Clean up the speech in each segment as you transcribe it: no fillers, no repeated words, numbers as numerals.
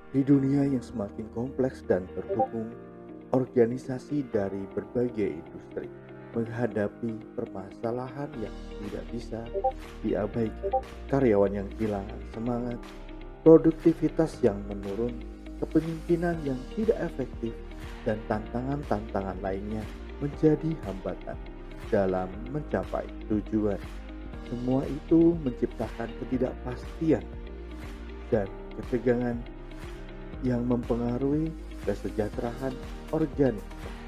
Di dunia yang semakin kompleks dan terhubung, organisasi dari berbagai industri menghadapi permasalahan yang tidak bisa diabaikan. Karyawan yang kehilangan semangat, produktivitas yang menurun, kepemimpinan yang tidak efektif, dan tantangan-tantangan lainnya menjadi hambatan dalam mencapai tujuan. Semua itu menciptakan ketidakpastian dan ketegangan yang mempengaruhi kesejahteraan organisasi.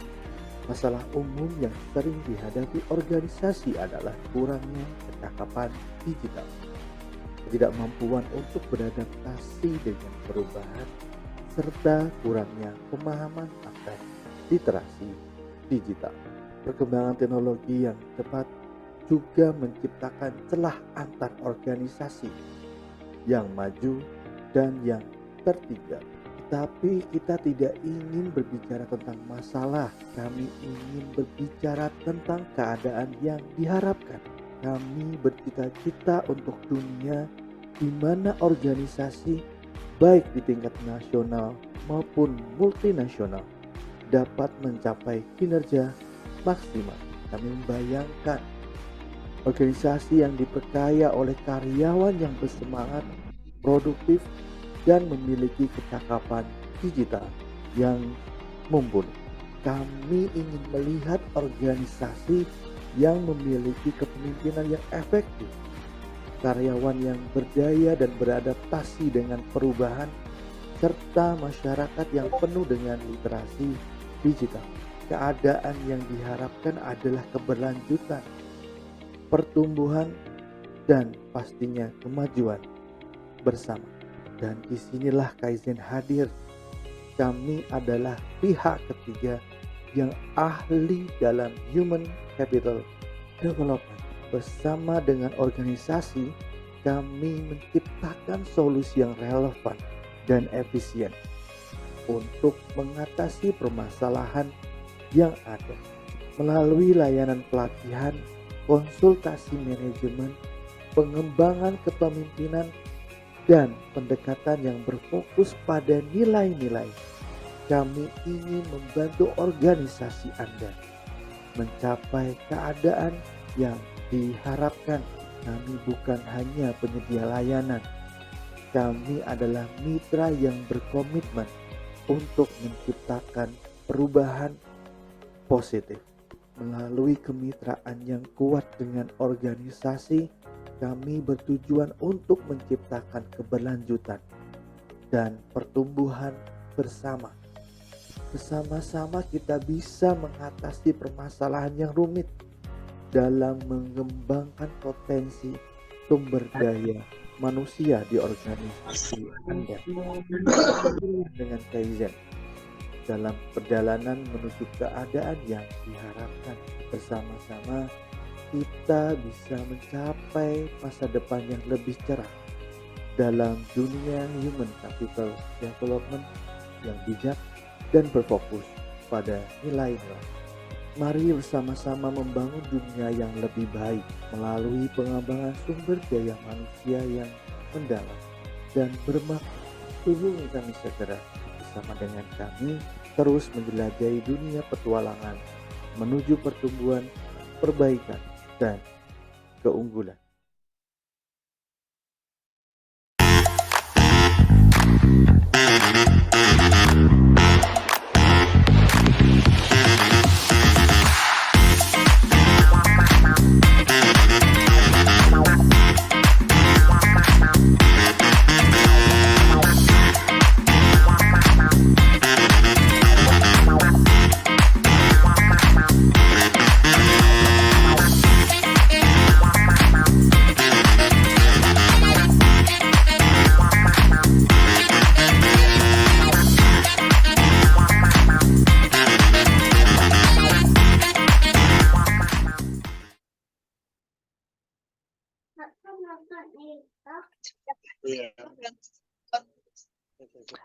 Masalah umum yang sering dihadapi organisasi adalah kurangnya kecakapan digital, ketidakmampuan untuk beradaptasi dengan perubahan, serta kurangnya pemahaman akan literasi digital. Perkembangan teknologi yang cepat juga menciptakan celah antar organisasi yang maju dan yang tertinggal. Tapi kita tidak ingin berbicara tentang masalah, kami ingin berbicara tentang keadaan yang diharapkan. Kami bercita-cita untuk dunia di mana organisasi baik di tingkat nasional maupun multinasional dapat mencapai kinerja maksimal. Kami membayangkan organisasi yang diperkaya oleh karyawan yang bersemangat, produktif, dan memiliki kecakapan digital yang mumpuni. Kami ingin melihat organisasi yang memiliki kepemimpinan yang efektif, karyawan yang berdaya dan beradaptasi dengan perubahan, serta masyarakat yang penuh dengan literasi digital. Keadaan yang diharapkan adalah keberlanjutan, pertumbuhan, dan pastinya kemajuan bersama. Dan disinilah Kaizen hadir. Kami adalah pihak ketiga yang ahli dalam human capital development. Bersama dengan organisasi, kami menciptakan solusi yang relevan dan efisien untuk mengatasi permasalahan yang ada melalui layanan pelatihan, konsultasi manajemen, pengembangan kepemimpinan, dan pendekatan yang berfokus pada nilai-nilai. Kami ingin membantu organisasi Anda mencapai keadaan yang diharapkan. Kami bukan hanya penyedia layanan, kami adalah mitra yang berkomitmen untuk menciptakan perubahan positif. Melalui kemitraan yang kuat dengan organisasi, kami bertujuan untuk menciptakan keberlanjutan dan pertumbuhan bersama. Bersama-sama kita bisa mengatasi permasalahan yang rumit dalam mengembangkan potensi sumber daya manusia di organisasi Anda. Dengan Kaizen dalam perjalanan menuju keadaan yang diharapkan, bersama-sama kita bisa mencapai masa depan yang lebih cerah dalam dunia human capital development yang bijak dan berfokus pada nilai-nilai. Mari bersama-sama membangun dunia yang lebih baik melalui pengembangan sumber daya manusia yang mendalam dan bermakna. Hubungi kami segera bersama dengan kami terus menjelajahi dunia petualangan menuju pertumbuhan, perbaikan, dan keunggulan.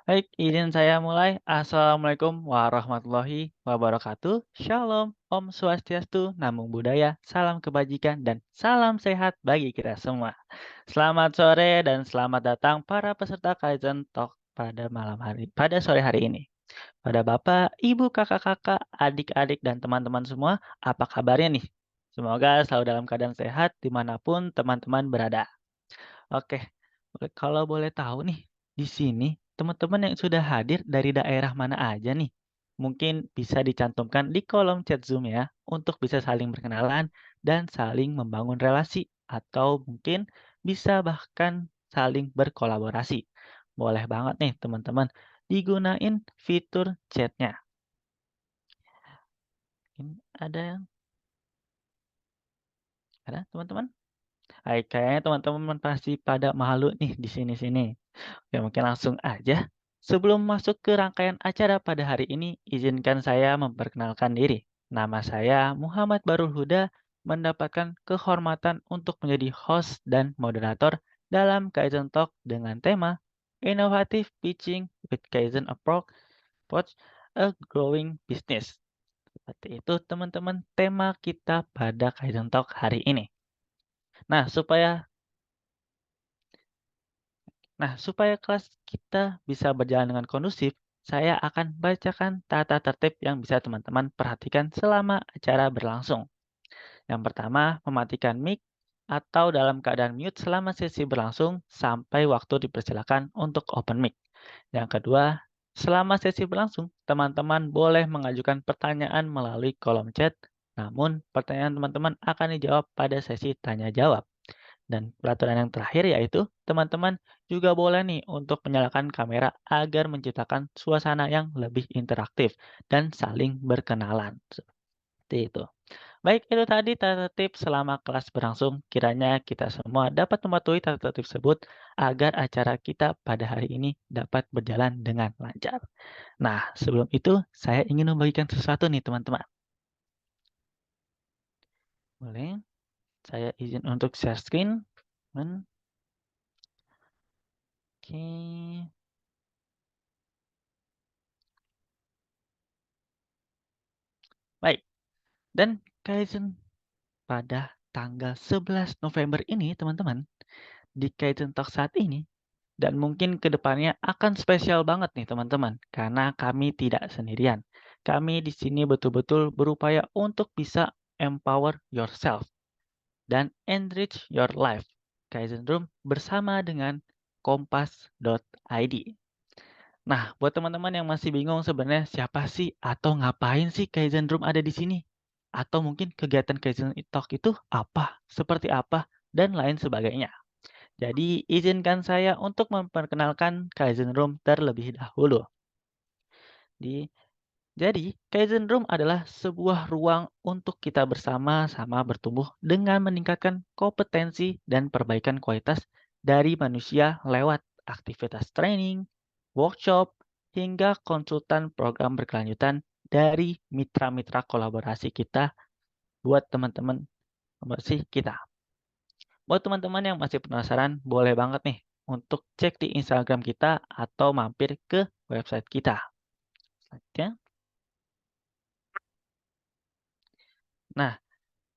Baik, izin saya mulai. Assalamualaikum warahmatullahi wabarakatuh. Shalom, Om Swastiastu, Namo Buddhaya, salam kebajikan, dan salam sehat bagi kita semua. Selamat sore dan selamat datang para peserta Kaizen Talk pada sore hari ini. Pada Bapak, Ibu, Kakak-kakak, adik-adik, dan teman-teman semua, apa kabarnya nih? Semoga selalu dalam keadaan sehat dimanapun teman-teman berada. Oke, kalau boleh tahu nih, di sini teman-teman yang sudah hadir dari daerah mana aja nih? Mungkin bisa dicantumkan di kolom chat Zoom ya, untuk bisa saling berkenalan dan saling membangun relasi, atau mungkin bisa bahkan saling berkolaborasi. Boleh banget nih teman-teman, digunain fitur chatnya. Ini ada teman-teman? Hai, kayaknya teman-teman pasti pada malu nih di sini-sini. Oke, mungkin langsung aja. Sebelum masuk ke rangkaian acara pada hari ini, izinkan saya memperkenalkan diri. Nama saya Muhammad Barul Huda, mendapatkan kehormatan untuk menjadi host dan moderator dalam Kaizen Talk dengan tema Innovative Pitching with Kaizen Approach a Growing Business. Seperti itu teman-teman tema kita pada Kaizen Talk hari ini. Nah, supaya kelas kita bisa berjalan dengan kondusif, saya akan bacakan tata tertib yang bisa teman-teman perhatikan selama acara berlangsung. Yang pertama, mematikan mic atau dalam keadaan mute selama sesi berlangsung sampai waktu dipersilakan untuk open mic. Yang kedua, selama sesi berlangsung, teman-teman boleh mengajukan pertanyaan melalui kolom chat, namun pertanyaan teman-teman akan dijawab pada sesi tanya jawab. Dan peraturan yang terakhir yaitu teman-teman juga boleh nih untuk menyalakan kamera agar menciptakan suasana yang lebih interaktif dan saling berkenalan. Seperti itu. Baik, itu tadi tata tertib selama kelas berlangsung. Kiranya kita semua dapat mematuhi tata tertib tersebut agar acara kita pada hari ini dapat berjalan dengan lancar. Nah, sebelum itu saya ingin membagikan sesuatu nih teman-teman. Boleh? Saya izin untuk share screen. Oke. Baik. Dan Kaizen pada tanggal 11 November ini, teman-teman, di Kaizen Talk saat ini, dan mungkin ke depannya akan spesial banget nih, teman-teman, karena kami tidak sendirian. Kami di sini betul-betul berupaya untuk bisa empower yourself dan enrich your life. Kaizen Room bersama dengan kompas.id. Nah, buat teman-teman yang masih bingung sebenarnya siapa sih atau ngapain sih Kaizen Room ada di sini? Atau mungkin kegiatan Kaizen Talk itu apa, seperti apa, dan lain sebagainya. Jadi, izinkan saya untuk memperkenalkan Kaizen Room terlebih dahulu. Di jadi, Kaizen Room adalah sebuah ruang untuk kita bersama-sama bertumbuh dengan meningkatkan kompetensi dan perbaikan kualitas dari manusia lewat aktivitas training, workshop, hingga konsultan program berkelanjutan dari mitra-mitra kolaborasi kita buat teman-teman kolaborasi kita. Buat teman-teman yang masih penasaran, boleh banget nih untuk cek di Instagram kita atau mampir ke website kita. Selanjutnya. Nah,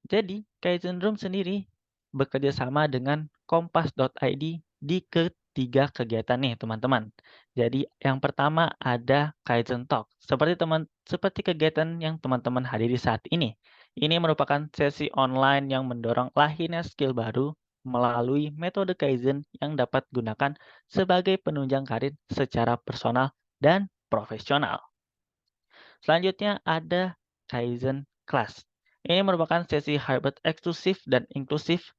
jadi, Kaizen Room sendiri bekerja sama dengan kompas.id di ketiga kegiatan nih, teman-teman. Jadi, yang pertama ada Kaizen Talk. Seperti kegiatan yang teman-teman hadiri saat ini. Ini merupakan sesi online yang mendorong lahirnya skill baru melalui metode Kaizen yang dapat digunakan sebagai penunjang karir secara personal dan profesional. Selanjutnya ada Kaizen Class. Ini merupakan sesi hybrid eksklusif dan eksklusif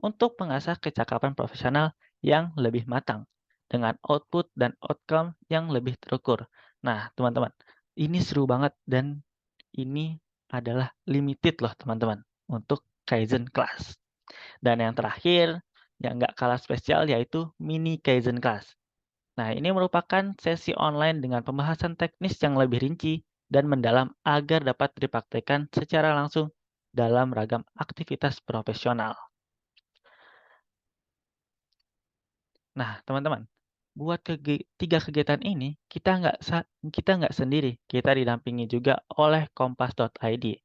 untuk mengasah kecakapan profesional yang lebih matang dengan output dan outcome yang lebih terukur. Nah, teman-teman, ini seru banget dan ini adalah limited loh, teman-teman, untuk Kaizen Class. Dan yang terakhir, yang nggak kalah spesial yaitu Mini Kaizen Class. Nah, ini merupakan sesi online dengan pembahasan teknis yang lebih rinci dan mendalam agar dapat dipraktikkan secara langsung dalam ragam aktivitas profesional. Nah, teman-teman, buat tiga kegiatan ini kita nggak sendiri, kita didampingi juga oleh kompas.id.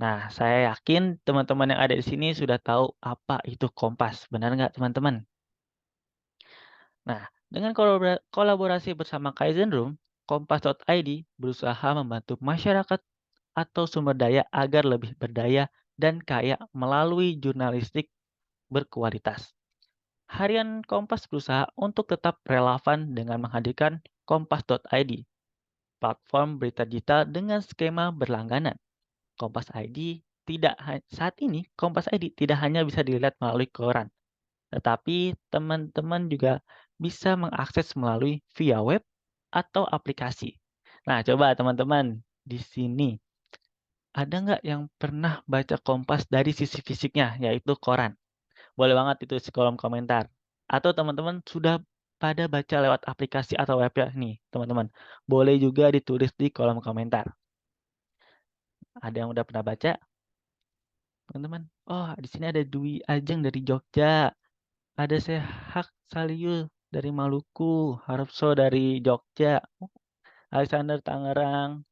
Nah, saya yakin teman-teman yang ada di sini sudah tahu apa itu Kompas, benar nggak teman-teman? Nah, Dengan kolaborasi bersama Kaizen Room, Kompas.id berusaha membantu masyarakat atau sumber daya agar lebih berdaya dan kaya melalui jurnalistik berkualitas. Harian Kompas berusaha untuk tetap relevan dengan menghadirkan Kompas.id, platform berita digital dengan skema berlangganan. Kompas ID saat ini Kompas ID tidak hanya bisa dilihat melalui koran, tetapi teman-teman juga bisa mengakses melalui via web atau aplikasi. Nah, coba teman-teman di sini ada nggak yang pernah baca Kompas dari sisi fisiknya, yaitu koran? Boleh banget itu di kolom komentar. Atau teman-teman sudah pada baca lewat aplikasi atau webnya nih, teman-teman. Boleh juga ditulis di kolom komentar. Ada yang udah pernah baca, teman-teman? Oh, di sini ada Dwi Ajeng dari Jogja. Ada Sehak Saliu dari Maluku, Harapso dari Jogja, Alexander Tangerang,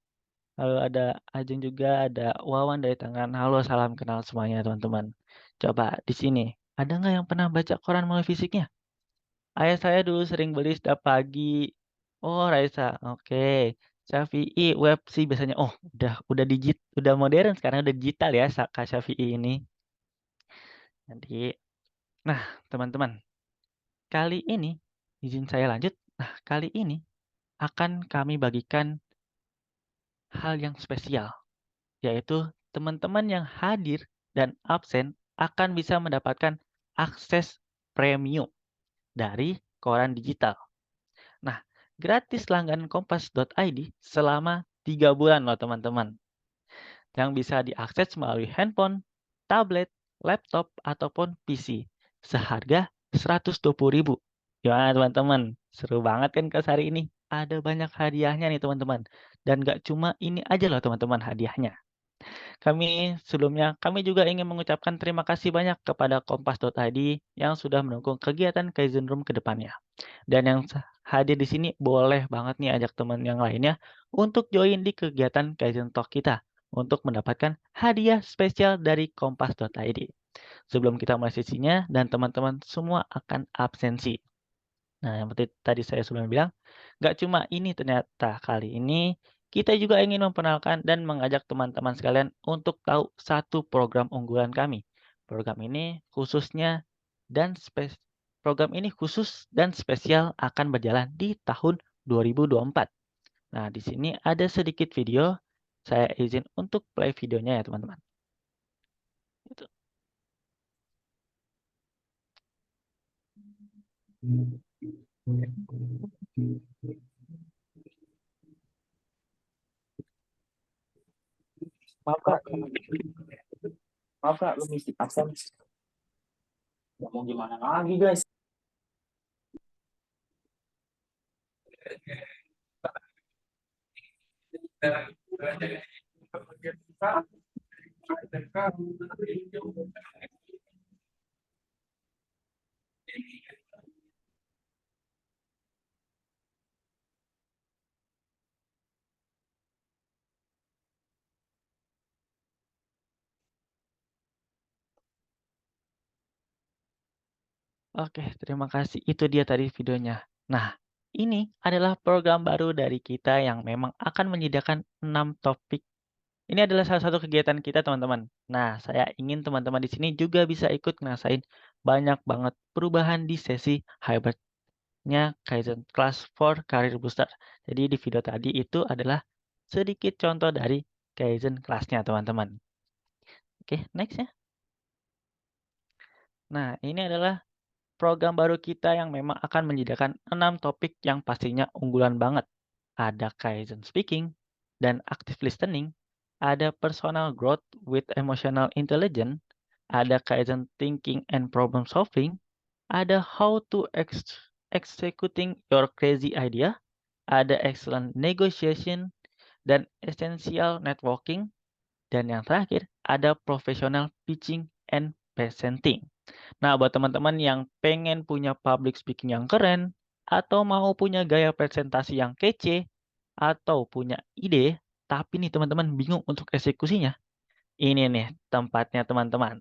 lalu ada Ajeng juga, ada Wawan dari Tangerang. Halo, salam kenal semuanya teman-teman. Coba di sini, ada nggak yang pernah baca koran melalui fisiknya? Ayah saya dulu sering beli setiap pagi. Oh, Raisa, oke. Syafi'i, web sih biasanya. Oh, udah modern sekarang udah digital ya, Kak Syafi'i ini. Jadi, nah teman-teman, kali ini izin saya lanjut. Nah, kali ini akan kami bagikan hal yang spesial, yaitu teman-teman yang hadir dan absen akan bisa mendapatkan akses premium dari koran digital. Nah, gratis langganan kompas.id selama 3 bulan loh teman-teman. Yang bisa diakses melalui handphone, tablet, laptop, ataupun PC. Seharga 120.000. Gimana teman-teman? Seru banget kan kelas hari ini? Ada banyak hadiahnya nih teman-teman. Dan gak cuma ini aja loh teman-teman hadiahnya. Kami juga ingin mengucapkan terima kasih banyak kepada Kompas.id yang sudah mendukung kegiatan Kaizen Room ke depannya. Dan yang hadir di sini boleh banget nih ajak teman yang lainnya untuk join di kegiatan Kaizen Talk kita untuk mendapatkan hadiah spesial dari Kompas.id. Sebelum kita mulai sesinya dan teman-teman semua akan absensi. Nah, yang seperti tadi saya sebelum bilang, nggak cuma ini ternyata kali ini kita juga ingin memperkenalkan dan mengajak teman-teman sekalian untuk tahu satu program unggulan kami. Program ini khususnya dan spes program ini khusus dan spesial akan berjalan di tahun 2024. Nah, di sini ada sedikit video. Saya izin untuk play videonya ya, teman-teman. Gitu. Maaf kak, maaf kak, lu mesti absen. Gak mau gimana lagi guys. Oke, terima kasih. Itu dia tadi videonya. Nah, ini adalah program baru dari kita yang memang akan menyediakan 6 topik. Ini adalah salah satu kegiatan kita, teman-teman. Nah, saya ingin teman-teman di sini juga bisa ikut ngerasain banyak banget perubahan di sesi hybridnya Kaizen Class for Career Booster. Jadi di video tadi itu adalah sedikit contoh dari Kaizen kelasnya, teman-teman. Oke, next ya. Nah, ini adalah program baru kita yang memang akan menyediakan 6 topik yang pastinya unggulan banget. Ada Kaizen Speaking dan Active Listening, ada Personal Growth with Emotional Intelligence, ada Kaizen Thinking and Problem Solving, ada How to Executing Your Crazy Idea, ada Excellent Negotiation, dan Essential Networking, dan yang terakhir ada Professional Pitching and Presenting. Nah, buat teman-teman yang pengen punya public speaking yang keren, atau mau punya gaya presentasi yang kece, atau punya ide, tapi nih teman-teman bingung untuk eksekusinya, ini nih tempatnya teman-teman.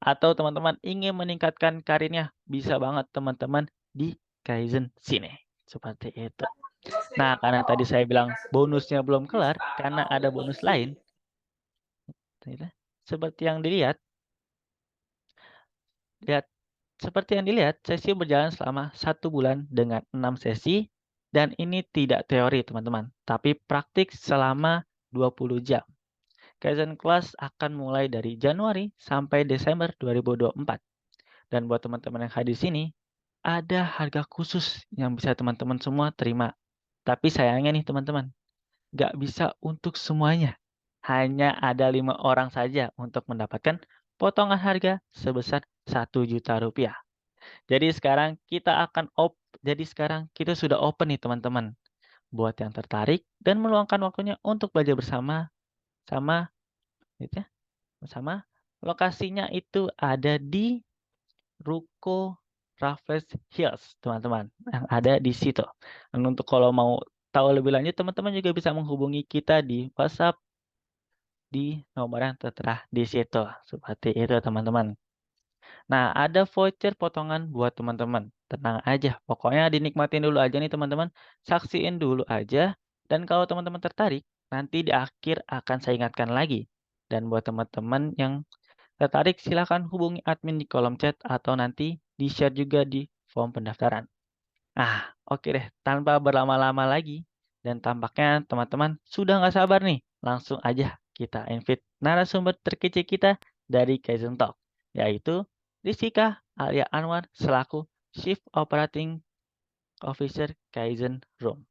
Atau teman-teman ingin meningkatkan karirnya, bisa banget teman-teman di Kaizen sini. Seperti itu. Nah, karena tadi saya bilang bonusnya belum kelar, karena ada bonus lain. Seperti yang dilihat, seperti yang dilihat, sesi berjalan selama 1 bulan dengan 6 sesi, dan ini tidak teori, teman-teman, tapi praktik selama 20 jam. Kaizen Class akan mulai dari Januari sampai Desember 2024. Dan buat teman-teman yang hadir di sini, ada harga khusus yang bisa teman-teman semua terima. Tapi sayangnya nih teman-teman, nggak bisa untuk semuanya. Hanya ada 5 orang saja untuk mendapatkan potongan harga sebesar 1 juta rupiah. Jadi sekarang kita sudah open nih teman-teman. Buat yang tertarik dan meluangkan waktunya untuk belajar bersama gitu ya, bersama. Lokasinya itu ada di Ruko Raffles Hills, teman-teman, yang ada di situ. Dan untuk kalau mau tahu lebih lanjut, teman-teman juga bisa menghubungi kita di WhatsApp di nomor yang tertera di situ. Seperti itu, teman-teman. Nah, ada voucher potongan buat teman-teman. Tenang aja, pokoknya dinikmatin dulu aja nih, teman-teman. Saksiin dulu aja. Dan kalau teman-teman tertarik, nanti di akhir akan saya ingatkan lagi. Dan buat teman-teman yang tertarik, silakan hubungi admin di kolom chat atau nanti di-share juga di form pendaftaran. Oke deh, tanpa berlama-lama lagi, dan tampaknya teman-teman sudah nggak sabar nih, langsung aja kita invite narasumber terkece kita dari Kaizen Talk, yaitu Rizkika Alia Anwar selaku Chief Operating Officer Kaizen Room.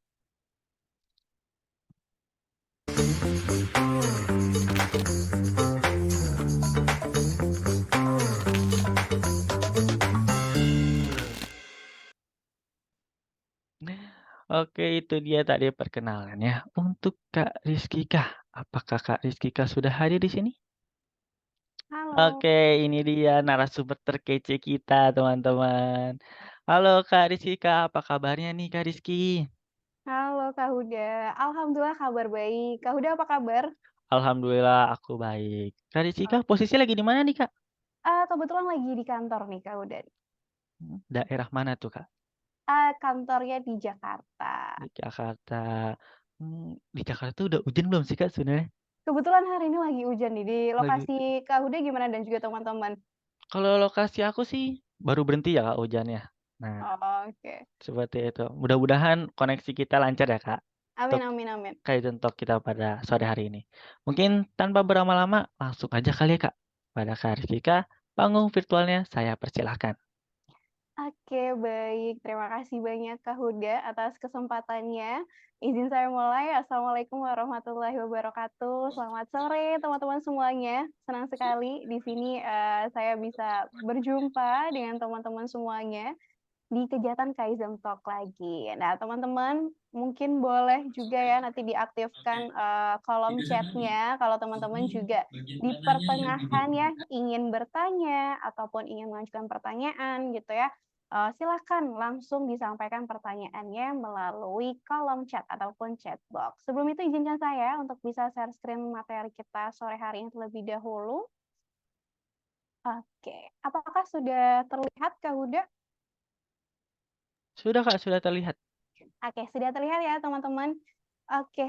Oke, itu dia tadi perkenalannya. Untuk Kak Rizkika, apakah Kak Rizkika sudah hadir di sini? Halo, Oke, ini dia narasumber terkece kita, teman-teman. Halo Kak Rizkika, apa kabarnya nih Kak Rizky? halo Kak Huda. Alhamdulillah kabar baik. Kak Huda apa kabar? Alhamdulillah aku baik. Kak Rizkika posisi lagi di mana nih Kak? Kebetulan lagi di kantor nih Kak Huda. Daerah mana tuh Kak? Kantornya di Jakarta. Di Jakarta. Di Jakarta udah hujan belum sih Kak sebenarnya? Kebetulan hari ini lagi hujan nih. Di Lagi. lokasi Kak Huda gimana dan juga teman-teman? Kalau lokasi aku sih baru berhenti ya Kak hujannya. Nah, Oke. seperti itu. Mudah-mudahan koneksi kita lancar ya Kak. Amin, Untuk amin, amin. Kaizen Talk kita pada sore hari ini. Mungkin tanpa berlama-lama, langsung aja kali ya Kak. Pada Kak Rizkika, panggung virtualnya saya persilahkan. Oke, baik. Terima kasih banyak Kak Huda atas kesempatannya. Izin saya mulai. Assalamualaikum warahmatullahi wabarakatuh. Selamat sore teman-teman semuanya. Senang sekali di sini saya bisa berjumpa dengan teman-teman semuanya di kegiatan Kaizen Talk lagi. Nah, teman-teman mungkin boleh juga ya nanti diaktifkan kolom chatnya kalau teman-teman juga di pertengahan ya ingin bertanya ataupun ingin mengajukan pertanyaan gitu ya. Silakan langsung disampaikan pertanyaannya melalui kolom chat ataupun chat box. Sebelum itu izinkan saya untuk bisa share screen materi kita sore hari ini terlebih dahulu. Oke, apakah sudah terlihat Kak Huda? Sudah Kak, sudah terlihat. Oke, sudah terlihat ya teman-teman. Oke,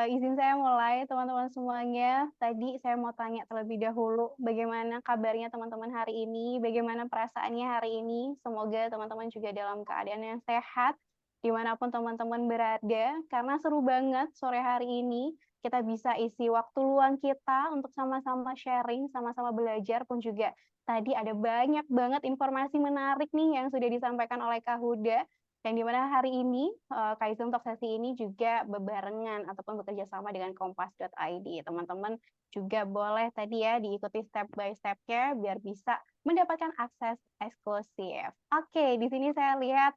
izin saya mulai teman-teman semuanya. Tadi saya mau tanya terlebih dahulu, bagaimana kabarnya teman-teman hari ini? Bagaimana perasaannya hari ini? Semoga teman-teman juga dalam keadaan yang sehat, dimanapun teman-teman berada. Karena seru banget sore hari ini, kita bisa isi waktu luang kita untuk sama-sama sharing, sama-sama belajar pun juga. Tadi ada banyak banget informasi menarik nih yang sudah disampaikan oleh Kak Huda. Yang dimana hari ini Kaizen Talk sesi ini juga bebarengan ataupun bekerja sama dengan kompas.id. Teman-teman juga boleh tadi ya diikuti step by step-nya biar bisa mendapatkan akses eksklusif. Oke, di sini saya lihat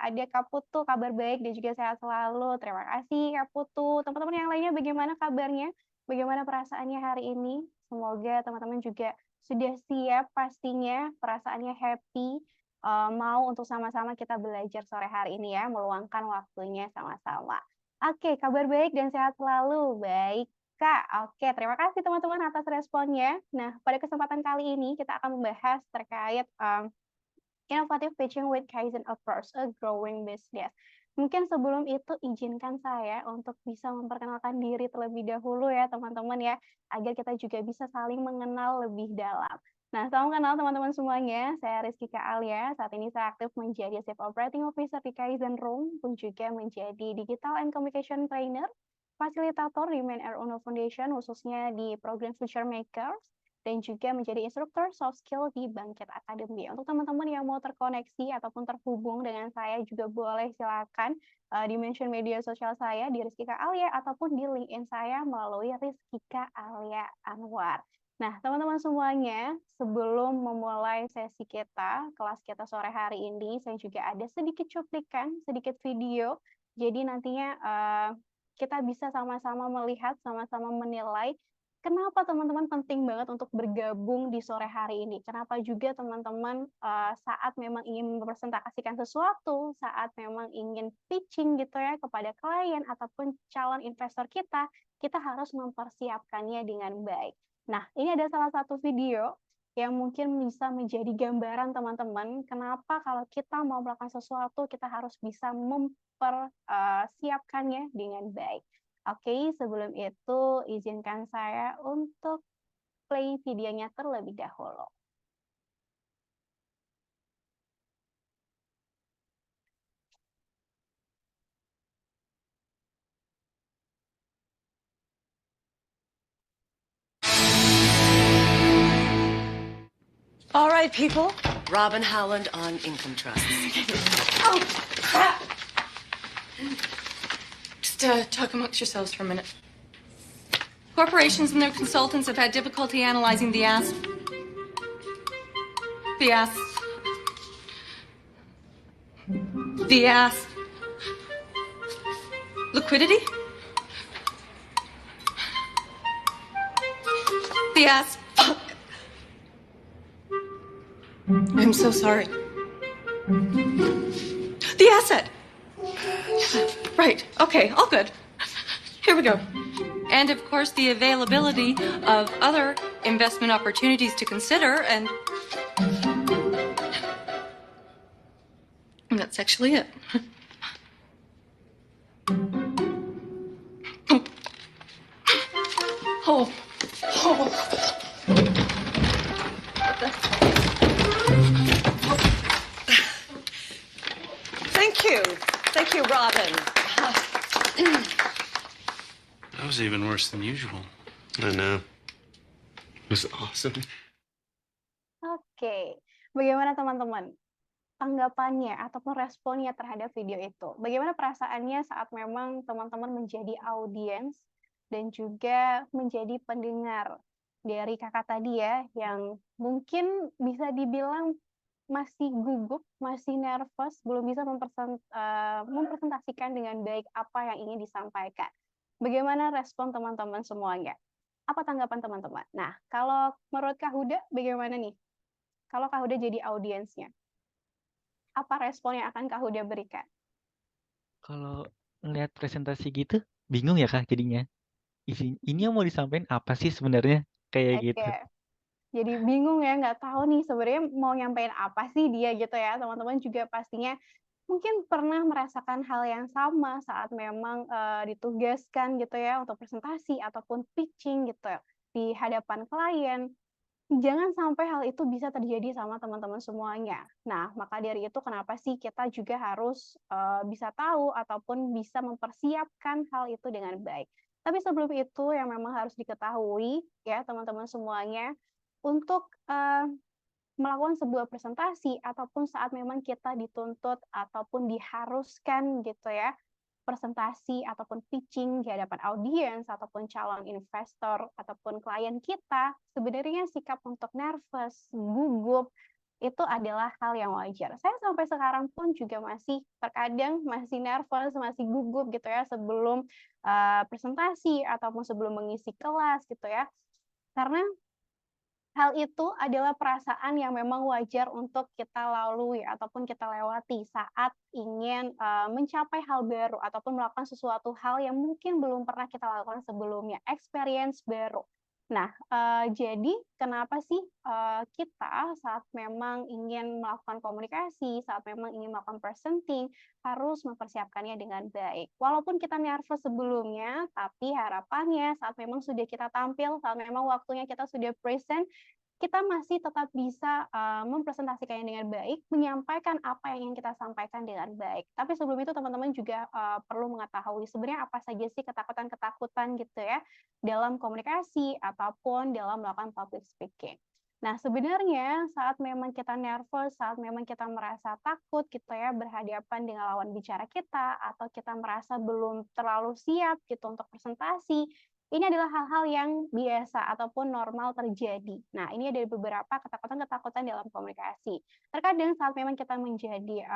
ada Kak Putu, kabar baik dan juga sehat selalu. Terima kasih Kak Putu. Teman-teman yang lainnya bagaimana kabarnya? Bagaimana perasaannya hari ini? Semoga teman-teman juga sudah siap pastinya, perasaannya happy, mau untuk sama-sama kita belajar sore hari ini ya, meluangkan waktunya sama-sama. Oke, kabar baik dan sehat selalu. Baik, Kak. Oke, terima kasih teman-teman atas responnya. Nah, pada kesempatan kali ini kita akan membahas terkait Innovative Pitching with Kaizen Approach, a Growing Business. Mungkin sebelum itu izinkan saya untuk bisa memperkenalkan diri terlebih dahulu ya teman-teman ya, agar kita juga bisa saling mengenal lebih dalam. Nah, salam kenal teman-teman semuanya, saya Rizky Kaalia, saat ini saya aktif menjadi Chief Operating Officer di Kaizen Room, pun juga menjadi Digital and Communication Trainer, fasilitator di Man Air Uno Foundation, khususnya di program Future Makers, dan juga menjadi instruktur soft skill di Bangkit Academy. Untuk teman-teman yang mau terkoneksi ataupun terhubung dengan saya juga boleh silakan di mention media sosial saya di Rizkika Alia ataupun di LinkedIn saya melalui Rizkika Alia Anwar. Nah, teman-teman semuanya, sebelum memulai sesi kita, kelas kita sore hari ini, saya juga ada sedikit cuplikan, sedikit video. Jadi nantinya kita bisa sama-sama melihat, sama-sama menilai kenapa teman-teman penting banget untuk bergabung di sore hari ini? Kenapa juga teman-teman saat memang ingin mempresentasikan sesuatu, saat memang ingin pitching gitu ya kepada klien ataupun calon investor kita harus mempersiapkannya dengan baik. Nah, ini ada salah satu video yang mungkin bisa menjadi gambaran teman-teman kenapa kalau kita mau melakukan sesuatu kita harus bisa mempersiapkannya dengan baik. Oke, sebelum itu izinkan saya untuk play videonya terlebih dahulu. All right, people. Robin Howland on income trusts. Oh, crap! Just talk amongst yourselves for a minute. Corporations and their consultants have had difficulty analyzing the ask. Liquidity? Fuck. I'm so sorry. The asset. Right, okay, all good. Here we go. And of course, the availability of other investment opportunities to consider, and that's actually it. Oh. Thank you, Robin. That was even worse than usual. I know. It was awesome. Oke, bagaimana teman-teman? Tanggapannya ataupun responnya terhadap video itu? Bagaimana perasaannya saat memang teman-teman menjadi audiens dan juga menjadi pendengar dari kakak tadi ya, yang mungkin bisa dibilang masih gugup, masih nervous, belum bisa mempresentasikan dengan baik apa yang ingin disampaikan. Bagaimana respon teman-teman semuanya? Apa tanggapan teman-teman? Nah, kalau menurut Kak Huda, bagaimana nih? Kalau Kak Huda jadi audiensnya, apa respon yang akan Kak Huda berikan? Kalau ngeliat presentasi gitu, bingung ya Kak jadinya. Ini yang mau disampaikan apa sih sebenarnya? Kayak gitu. Jadi bingung ya, nggak tahu nih sebenarnya mau nyampein apa sih dia gitu ya. Teman-teman juga pastinya mungkin pernah merasakan hal yang sama saat memang ditugaskan gitu ya untuk presentasi ataupun pitching gitu ya, di hadapan klien. Jangan sampai hal itu bisa terjadi sama teman-teman semuanya. Nah, maka dari itu kenapa sih kita juga harus bisa tahu ataupun bisa mempersiapkan hal itu dengan baik. Tapi sebelum itu yang memang harus diketahui ya teman-teman semuanya, untuk melakukan sebuah presentasi ataupun saat memang kita dituntut ataupun diharuskan gitu ya, presentasi ataupun pitching di hadapan audiens ataupun calon investor ataupun klien kita, sebenarnya sikap untuk nervous, gugup, itu adalah hal yang wajar. Saya sampai sekarang pun juga terkadang masih nervous, masih gugup gitu ya sebelum presentasi ataupun sebelum mengisi kelas gitu ya. Karena hal itu adalah perasaan yang memang wajar untuk kita lalui ataupun kita lewati saat ingin mencapai hal baru ataupun melakukan sesuatu hal yang mungkin belum pernah kita lakukan sebelumnya, experience baru. Nah, jadi kenapa sih kita saat memang ingin melakukan komunikasi, saat memang ingin melakukan presenting, harus mempersiapkannya dengan baik. Walaupun kita nervous sebelumnya, tapi harapannya saat memang sudah kita tampil, saat memang waktunya kita sudah present, kita masih tetap bisa mempresentasikannya dengan baik, menyampaikan apa yang ingin kita sampaikan dengan baik. Tapi sebelum itu teman-teman juga perlu mengetahui sebenarnya apa saja sih ketakutan-ketakutan gitu ya dalam komunikasi ataupun dalam melakukan public speaking. Nah, sebenarnya saat memang kita nervous, saat memang kita merasa takut gitu ya berhadapan dengan lawan bicara kita atau kita merasa belum terlalu siap gitu untuk presentasi, ini adalah hal-hal yang biasa ataupun normal terjadi. Nah, ini ada beberapa ketakutan-ketakutan dalam komunikasi. Terkadang saat memang kita menjadi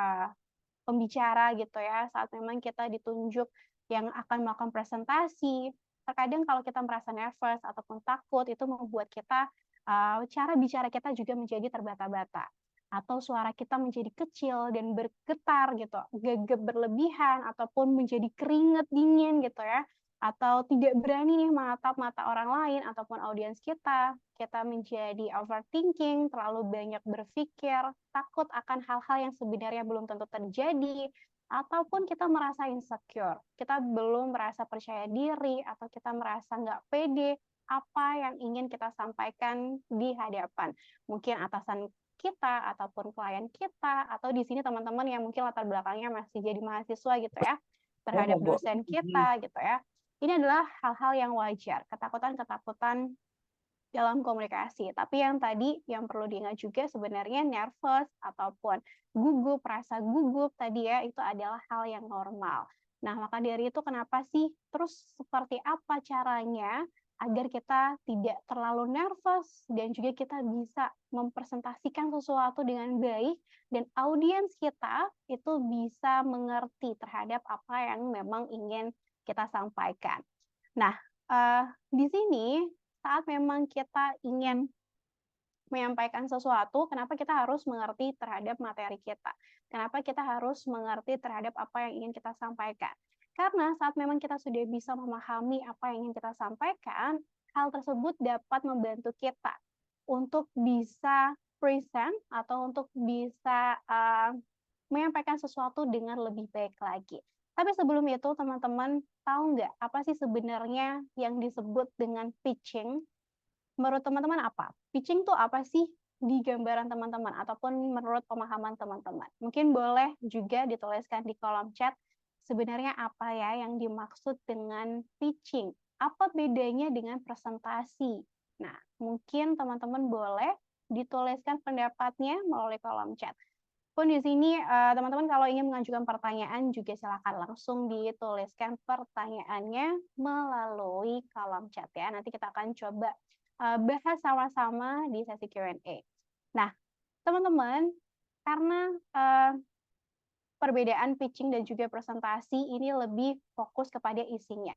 pembicara gitu ya, saat memang kita ditunjuk yang akan melakukan presentasi, terkadang kalau kita merasa nervous ataupun takut, itu membuat kita cara bicara kita juga menjadi terbata-bata. Atau suara kita menjadi kecil dan bergetar gitu, gegap berlebihan, ataupun menjadi keringat dingin gitu ya, atau tidak berani nih menatap mata orang lain ataupun audiens kita menjadi overthinking, terlalu banyak berpikir, takut akan hal-hal yang sebenarnya belum tentu terjadi, ataupun kita merasa insecure, kita belum merasa percaya diri, atau kita merasa nggak pede apa yang ingin kita sampaikan di hadapan. Mungkin atasan kita, ataupun klien kita, atau di sini teman-teman yang mungkin latar belakangnya masih jadi mahasiswa gitu ya, terhadap dosen kita gitu ya. Ini adalah hal-hal yang wajar, ketakutan-ketakutan dalam komunikasi. Tapi yang tadi yang perlu diingat juga sebenarnya nervous ataupun gugup, rasa gugup tadi ya, itu adalah hal yang normal. Nah, maka dari itu kenapa sih terus seperti apa caranya agar kita tidak terlalu nervous dan juga kita bisa mempresentasikan sesuatu dengan baik dan audiens kita itu bisa mengerti terhadap apa yang memang ingin kita sampaikan. Nah, di sini saat memang kita ingin menyampaikan sesuatu, kenapa kita harus mengerti terhadap materi kita? Kenapa kita harus mengerti terhadap apa yang ingin kita sampaikan? Karena saat memang kita sudah bisa memahami apa yang ingin kita sampaikan, hal tersebut dapat membantu kita untuk bisa present atau untuk bisa menyampaikan sesuatu dengan lebih baik lagi. Tapi sebelum itu, teman-teman tahu nggak apa sih sebenarnya yang disebut dengan pitching? Menurut teman-teman apa? Pitching tuh apa sih di gambaran teman-teman ataupun menurut pemahaman teman-teman? Mungkin boleh juga dituliskan di kolom chat sebenarnya apa ya yang dimaksud dengan pitching? Apa bedanya dengan presentasi? Nah, mungkin teman-teman boleh dituliskan pendapatnya melalui kolom chat. Pun di sini teman-teman kalau ingin mengajukan pertanyaan juga silakan langsung dituliskan pertanyaannya melalui kolom chat ya. Nanti kita akan coba bahas sama-sama di sesi Q&A. Nah, teman-teman, karena perbedaan pitching dan juga presentasi ini lebih fokus kepada isinya.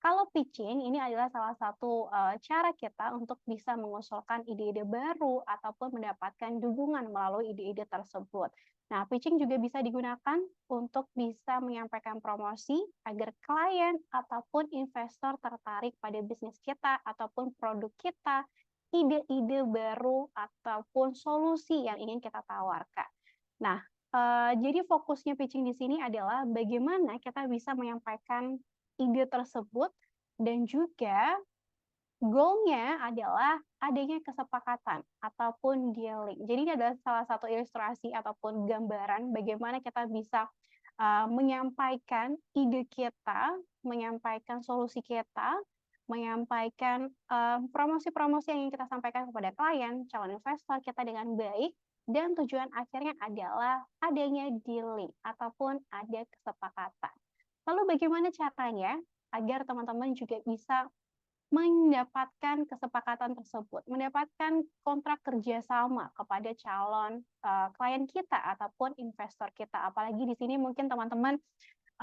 Kalau pitching ini adalah salah satu cara kita untuk bisa mengusulkan ide-ide baru ataupun mendapatkan dukungan melalui ide-ide tersebut. Nah, pitching juga bisa digunakan untuk bisa menyampaikan promosi agar klien ataupun investor tertarik pada bisnis kita ataupun produk kita, ide-ide baru ataupun solusi yang ingin kita tawarkan. Nah, jadi fokusnya pitching di sini adalah bagaimana kita bisa menyampaikan ide tersebut dan juga goal-nya adalah adanya kesepakatan ataupun dealing. Jadi ini adalah salah satu ilustrasi ataupun gambaran bagaimana kita bisa menyampaikan ide kita, menyampaikan solusi kita, menyampaikan promosi-promosi yang ingin kita sampaikan kepada klien, calon investor kita dengan baik, dan tujuan akhirnya adalah adanya dealing ataupun ada kesepakatan. Lalu bagaimana caranya agar teman-teman juga bisa mendapatkan kesepakatan tersebut, mendapatkan kontrak kerjasama kepada calon klien kita ataupun investor kita. Apalagi di sini mungkin teman-teman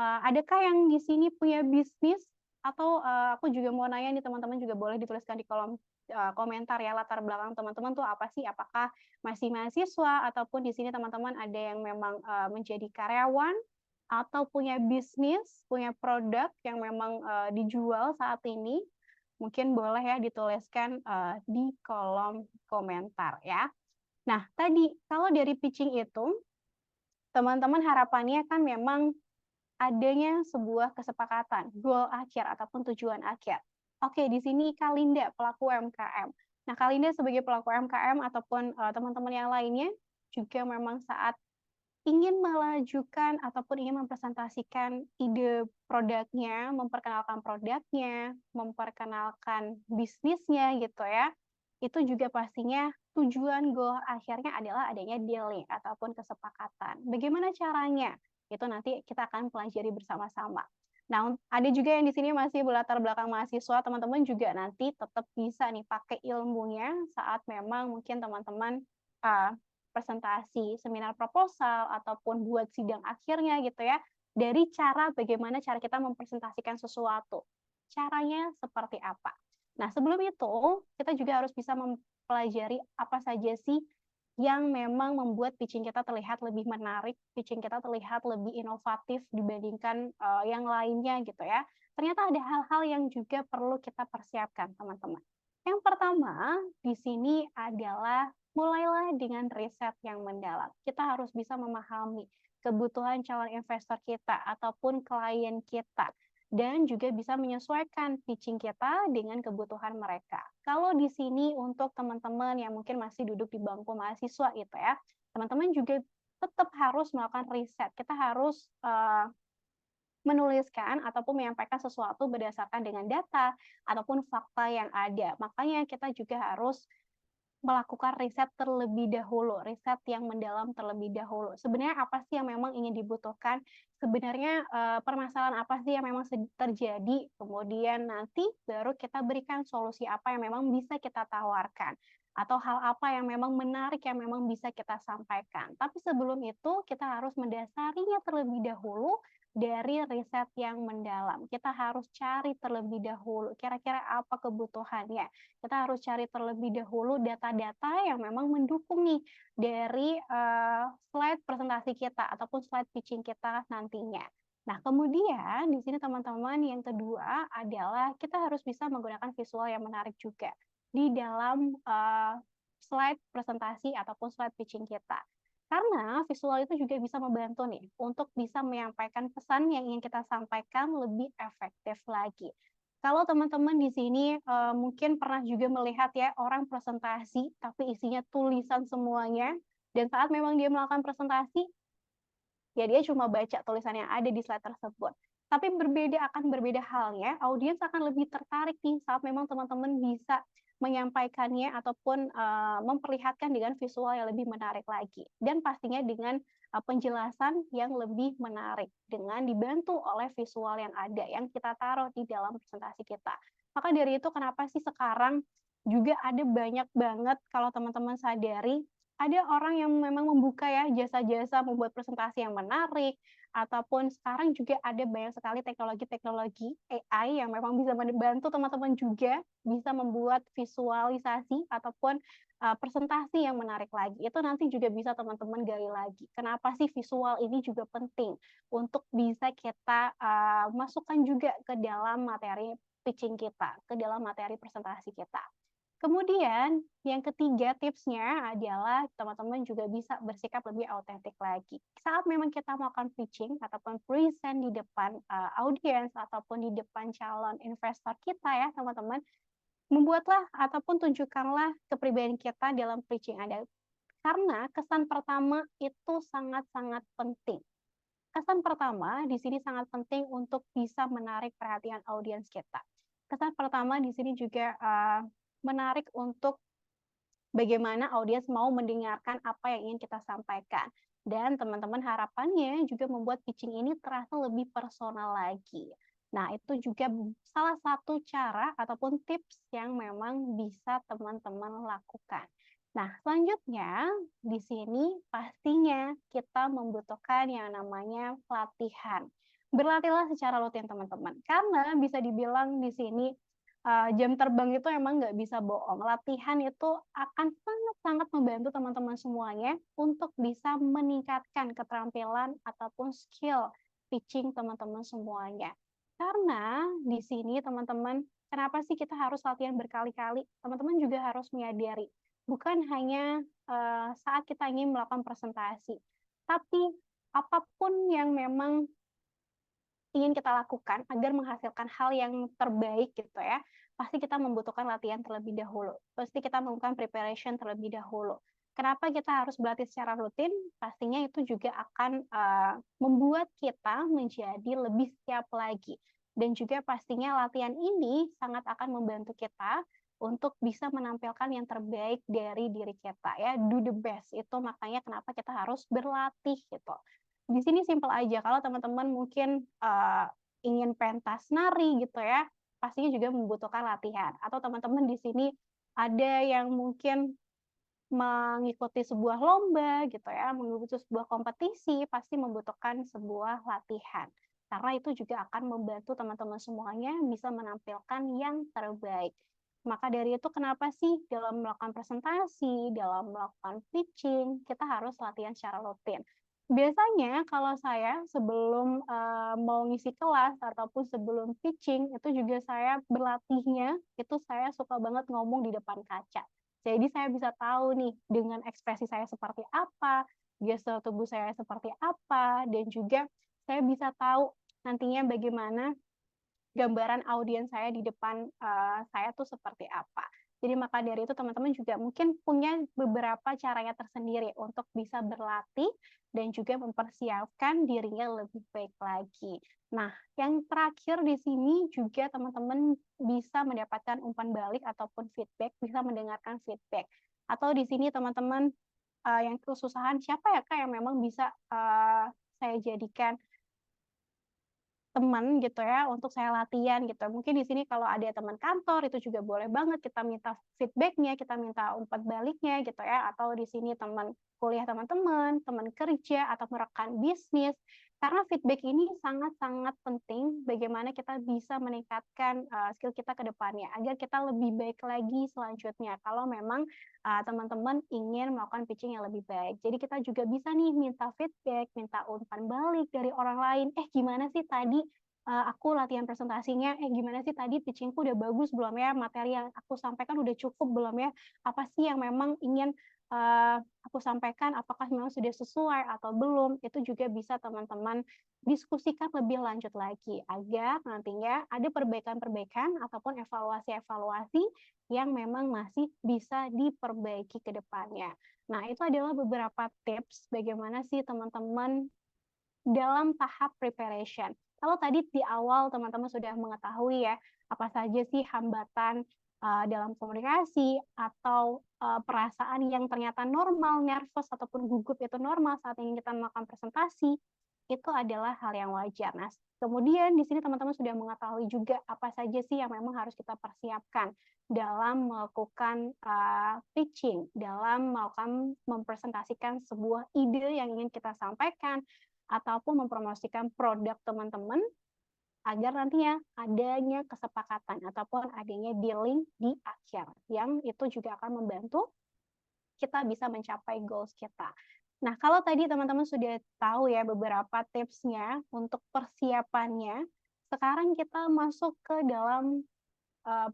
adakah yang di sini punya bisnis atau aku juga mau nanya nih teman-teman juga boleh dituliskan di kolom komentar ya latar belakang teman-teman tuh apa sih? Apakah masih mahasiswa ataupun di sini teman-teman ada yang memang menjadi karyawan atau punya bisnis, punya produk yang memang dijual saat ini. Mungkin boleh ya dituliskan di kolom komentar ya. Nah, tadi kalau dari pitching itu, teman-teman harapannya kan memang adanya sebuah kesepakatan, goal akhir ataupun tujuan akhir. Oke, di sini Kalinda, pelaku UMKM. Nah, Kalinda sebagai pelaku UMKM ataupun teman-teman yang lainnya juga memang saat ingin melajukan ataupun ingin mempresentasikan ide produknya, memperkenalkan bisnisnya gitu ya. Itu juga pastinya tujuan goal akhirnya adalah adanya dealing ataupun kesepakatan. Bagaimana caranya? Itu nanti kita akan pelajari bersama-sama. Nah, ada juga yang di sini masih berlatar belakang mahasiswa, teman-teman juga nanti tetap bisa nih pakai ilmunya saat memang mungkin teman-teman presentasi, seminar proposal, ataupun buat sidang akhirnya gitu ya, dari bagaimana cara kita mempresentasikan sesuatu. Caranya seperti apa. Nah, sebelum itu, kita juga harus bisa mempelajari apa saja sih yang memang membuat pitching kita terlihat lebih menarik, pitching kita terlihat lebih inovatif dibandingkan yang lainnya gitu ya. Ternyata ada hal-hal yang juga perlu kita persiapkan, teman-teman. Yang pertama, di sini adalah mulailah dengan riset yang mendalam. Kita harus bisa memahami kebutuhan calon investor kita ataupun klien kita dan juga bisa menyesuaikan pitching kita dengan kebutuhan mereka. Kalau di sini untuk teman-teman yang mungkin masih duduk di bangku mahasiswa gitu ya, teman-teman juga tetap harus melakukan riset. Kita harus menuliskan ataupun menyampaikan sesuatu berdasarkan dengan data ataupun fakta yang ada. Makanya kita juga harus melakukan riset terlebih dahulu, riset yang mendalam terlebih dahulu. Sebenarnya apa sih yang memang ingin dibutuhkan? Sebenarnya permasalahan apa sih yang memang terjadi? Kemudian nanti baru kita berikan solusi apa yang memang bisa kita tawarkan. Atau hal apa yang memang menarik yang memang bisa kita sampaikan. Tapi sebelum itu kita harus mendasarinya terlebih dahulu dari riset yang mendalam. Kita harus cari terlebih dahulu kira-kira apa kebutuhannya. Kita harus cari terlebih dahulu data-data yang memang mendukung nih dari slide presentasi kita ataupun slide pitching kita nantinya. Nah, kemudian di sini teman-teman yang kedua adalah kita harus bisa menggunakan visual yang menarik juga di dalam slide presentasi ataupun slide pitching kita. Karena visual itu juga bisa membantu nih untuk bisa menyampaikan pesan yang ingin kita sampaikan lebih efektif lagi. Kalau teman-teman di sini mungkin pernah juga melihat ya orang presentasi tapi isinya tulisan semuanya dan saat memang dia melakukan presentasi ya dia cuma baca tulisan yang ada di slide tersebut. Tapi akan berbeda halnya, audiens akan lebih tertarik nih saat memang teman-teman bisa menyampaikannya ataupun memperlihatkan dengan visual yang lebih menarik lagi. Dan pastinya dengan penjelasan yang lebih menarik dengan dibantu oleh visual yang ada yang kita taruh di dalam presentasi kita. Maka dari itu kenapa sih sekarang juga ada banyak banget kalau teman-teman sadari ada orang yang memang membuka ya jasa-jasa membuat presentasi yang menarik ataupun sekarang juga ada banyak sekali teknologi-teknologi AI yang memang bisa membantu teman-teman juga bisa membuat visualisasi ataupun presentasi yang menarik lagi. Itu nanti juga bisa teman-teman gali lagi. Kenapa sih visual ini juga penting untuk bisa kita masukkan juga ke dalam materi pitching kita, ke dalam materi presentasi kita. Kemudian yang ketiga tipsnya adalah teman-teman juga bisa bersikap lebih autentik lagi. Saat memang kita melakukan pitching ataupun present di depan audiens ataupun di depan calon investor kita ya teman-teman, membuatlah ataupun tunjukkanlah kepribadian kita dalam pitching Anda. Karena kesan pertama itu sangat-sangat penting. Kesan pertama di sini sangat penting untuk bisa menarik perhatian audiens kita. Kesan pertama di sini juga menarik untuk bagaimana audiens mau mendengarkan apa yang ingin kita sampaikan. Dan teman-teman harapannya juga membuat pitching ini terasa lebih personal lagi. Nah, itu juga salah satu cara ataupun tips yang memang bisa teman-teman lakukan. Nah, selanjutnya di sini pastinya kita membutuhkan yang namanya pelatihan. Berlatihlah secara rutin teman-teman. Karena bisa dibilang di sini jam terbang itu emang nggak bisa bohong. Latihan itu akan sangat-sangat membantu teman-teman semuanya untuk bisa meningkatkan keterampilan ataupun skill pitching teman-teman semuanya. Karena di sini teman-teman kenapa sih kita harus latihan berkali-kali? Teman-teman juga harus menyadari, bukan hanya saat kita ingin melakukan presentasi, tapi apapun yang memang ingin kita lakukan agar menghasilkan hal yang terbaik gitu ya, pasti kita membutuhkan latihan terlebih dahulu. Pasti kita melakukan preparation terlebih dahulu. Kenapa kita harus berlatih secara rutin? Pastinya itu juga akan membuat kita menjadi lebih siap lagi. Dan juga pastinya latihan ini sangat akan membantu kita untuk bisa menampilkan yang terbaik dari diri kita ya, do the best. Itu makanya kenapa kita harus berlatih gitu. Di sini simpel aja, kalau teman-teman mungkin ingin pentas nari gitu ya, pastinya juga membutuhkan latihan. Atau teman-teman di sini ada yang mungkin mengikuti sebuah lomba gitu ya, mengikuti sebuah kompetisi, pasti membutuhkan sebuah latihan. Karena itu juga akan membantu teman-teman semuanya bisa menampilkan yang terbaik. Maka dari itu kenapa sih dalam melakukan presentasi, dalam melakukan pitching, kita harus latihan secara rutin. Biasanya kalau saya sebelum mau ngisi kelas ataupun sebelum pitching, itu juga saya berlatihnya, itu saya suka banget ngomong di depan kaca. Jadi saya bisa tahu nih dengan ekspresi saya seperti apa, gestur tubuh saya seperti apa, dan juga saya bisa tahu nantinya bagaimana gambaran audiens saya di depan saya tuh seperti apa. Jadi maka dari itu teman-teman juga mungkin punya beberapa caranya tersendiri untuk bisa berlatih dan juga mempersiapkan dirinya lebih baik lagi. Nah, yang terakhir di sini juga teman-teman bisa mendapatkan umpan balik ataupun feedback, bisa mendengarkan feedback. Atau di sini teman-teman yang kesusahan, siapa ya Kak yang memang bisa saya jadikan teman gitu ya untuk saya latihan gitu. Mungkin di sini kalau ada teman kantor itu juga boleh banget kita minta feedbacknya, kita minta umpan baliknya gitu ya. Atau di sini teman kuliah teman-teman, teman kerja atau rekan bisnis. Karena feedback ini sangat-sangat penting bagaimana kita bisa meningkatkan skill kita ke depannya agar kita lebih baik lagi selanjutnya kalau memang teman-teman ingin melakukan pitching yang lebih baik. Jadi kita juga bisa nih minta feedback, minta umpan balik dari orang lain. Gimana sih tadi aku latihan presentasinya, gimana sih tadi pitchingku udah bagus belum ya, materi yang aku sampaikan udah cukup belum ya, apa sih yang memang ingin aku sampaikan, apakah memang sudah sesuai atau belum, itu juga bisa teman-teman diskusikan lebih lanjut lagi, agar nantinya ada perbaikan-perbaikan ataupun evaluasi-evaluasi yang memang masih bisa diperbaiki ke depannya. Nah, itu adalah beberapa tips bagaimana sih teman-teman dalam tahap preparation. Kalau tadi di awal teman-teman sudah mengetahui ya, apa saja sih hambatan dalam komunikasi atau perasaan yang ternyata normal, nervous ataupun gugup itu normal saat ingin kita melakukan presentasi, itu adalah hal yang wajar. Nah, kemudian di sini teman-teman sudah mengetahui juga apa saja sih yang memang harus kita persiapkan dalam melakukan pitching, dalam melakukan mempresentasikan sebuah ide yang ingin kita sampaikan, ataupun mempromosikan produk teman-teman agar nantinya adanya kesepakatan ataupun adanya dealing di akhir yang itu juga akan membantu kita bisa mencapai goals kita. Nah, kalau tadi teman-teman sudah tahu ya beberapa tipsnya untuk persiapannya, sekarang kita masuk ke dalam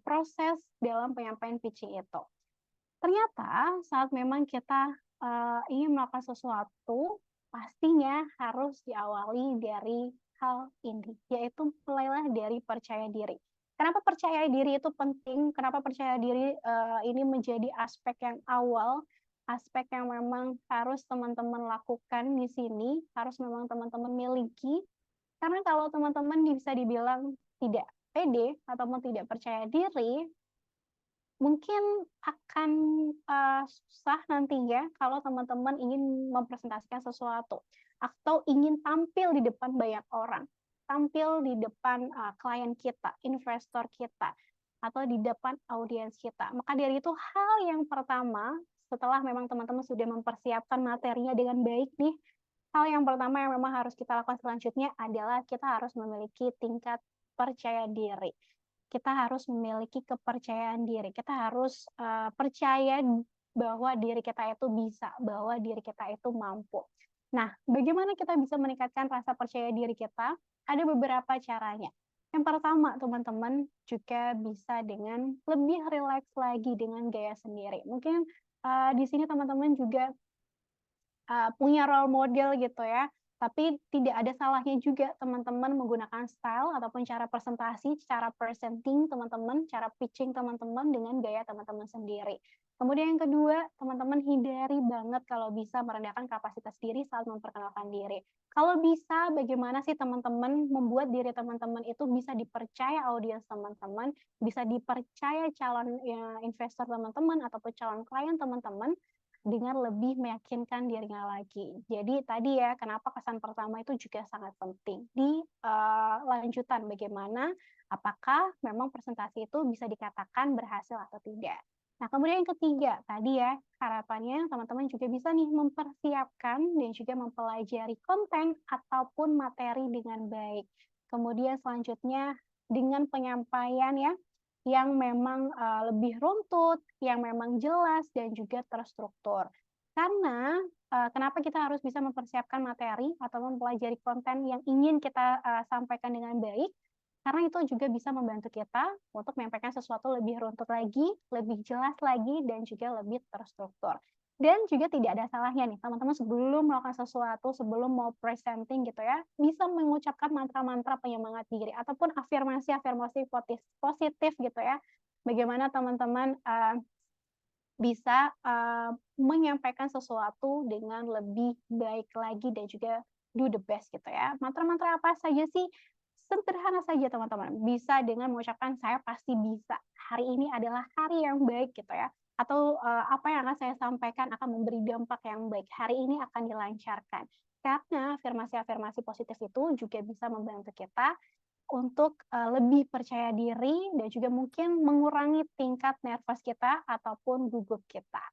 proses dalam penyampaian pitching itu. Ternyata saat memang kita ingin melakukan sesuatu, pastinya harus diawali dari hal ini, yaitu mulailah dari percaya diri. Kenapa percaya diri itu penting? Kenapa percaya diri ini menjadi aspek yang awal, aspek yang memang harus teman-teman lakukan di sini, harus memang teman-teman miliki. Karena kalau teman-teman bisa dibilang tidak pede ataupun tidak percaya diri, mungkin akan susah nantinya kalau teman-teman ingin mempresentasikan sesuatu atau ingin tampil di depan banyak orang, tampil di depan klien kita, investor kita, atau di depan audiens kita. Maka dari itu hal yang pertama setelah memang teman-teman sudah mempersiapkan materinya dengan baik nih, hal yang pertama yang memang harus kita lakukan selanjutnya adalah kita harus memiliki tingkat percaya diri. Kita harus memiliki kepercayaan diri. Kita harus percaya bahwa diri kita itu bisa, bahwa diri kita itu mampu. Nah, bagaimana kita bisa meningkatkan rasa percaya diri kita? Ada beberapa caranya. Yang pertama, teman-teman juga bisa dengan lebih rileks lagi dengan gaya sendiri. Mungkin di sini teman-teman juga punya role model gitu ya. Tapi tidak ada salahnya juga teman-teman menggunakan style ataupun cara presentasi, cara presenting teman-teman, cara pitching teman-teman dengan gaya teman-teman sendiri. Kemudian yang kedua, teman-teman hindari banget kalau bisa merendahkan kapasitas diri saat memperkenalkan diri. Kalau bisa, bagaimana sih teman-teman membuat diri teman-teman itu bisa dipercaya audiens teman-teman, bisa dipercaya calon investor teman-teman ataupun calon klien teman-teman dengan lebih meyakinkan dirinya lagi. Jadi tadi ya, kenapa kesan pertama itu juga sangat penting. Di lanjutan bagaimana, apakah memang presentasi itu bisa dikatakan berhasil atau tidak. Nah, kemudian yang ketiga, tadi ya, harapannya teman-teman juga bisa nih mempersiapkan dan juga mempelajari konten ataupun materi dengan baik. Kemudian selanjutnya dengan penyampaian ya, yang memang lebih runtut, yang memang jelas dan juga terstruktur. Karena kenapa kita harus bisa mempersiapkan materi atau mempelajari konten yang ingin kita sampaikan dengan baik? Karena itu juga bisa membantu kita untuk menyampaikan sesuatu lebih runtut lagi, lebih jelas lagi, dan juga lebih terstruktur. Dan juga tidak ada salahnya nih, teman-teman sebelum melakukan sesuatu, sebelum mau presenting gitu ya, bisa mengucapkan mantra-mantra penyemangat diri, ataupun afirmasi-afirmasi positif gitu ya. Bagaimana teman-teman bisa menyampaikan sesuatu dengan lebih baik lagi dan juga do the best gitu ya. Mantra-mantra apa saja sih? Sederhana saja teman-teman. Bisa dengan mengucapkan saya pasti bisa. Hari ini adalah hari yang baik gitu ya. Atau apa yang akan saya sampaikan akan memberi dampak yang baik. Hari ini akan dilancarkan. Karena afirmasi-afirmasi positif itu juga bisa membantu kita untuk lebih percaya diri dan juga mungkin mengurangi tingkat nervous kita ataupun gugup kita.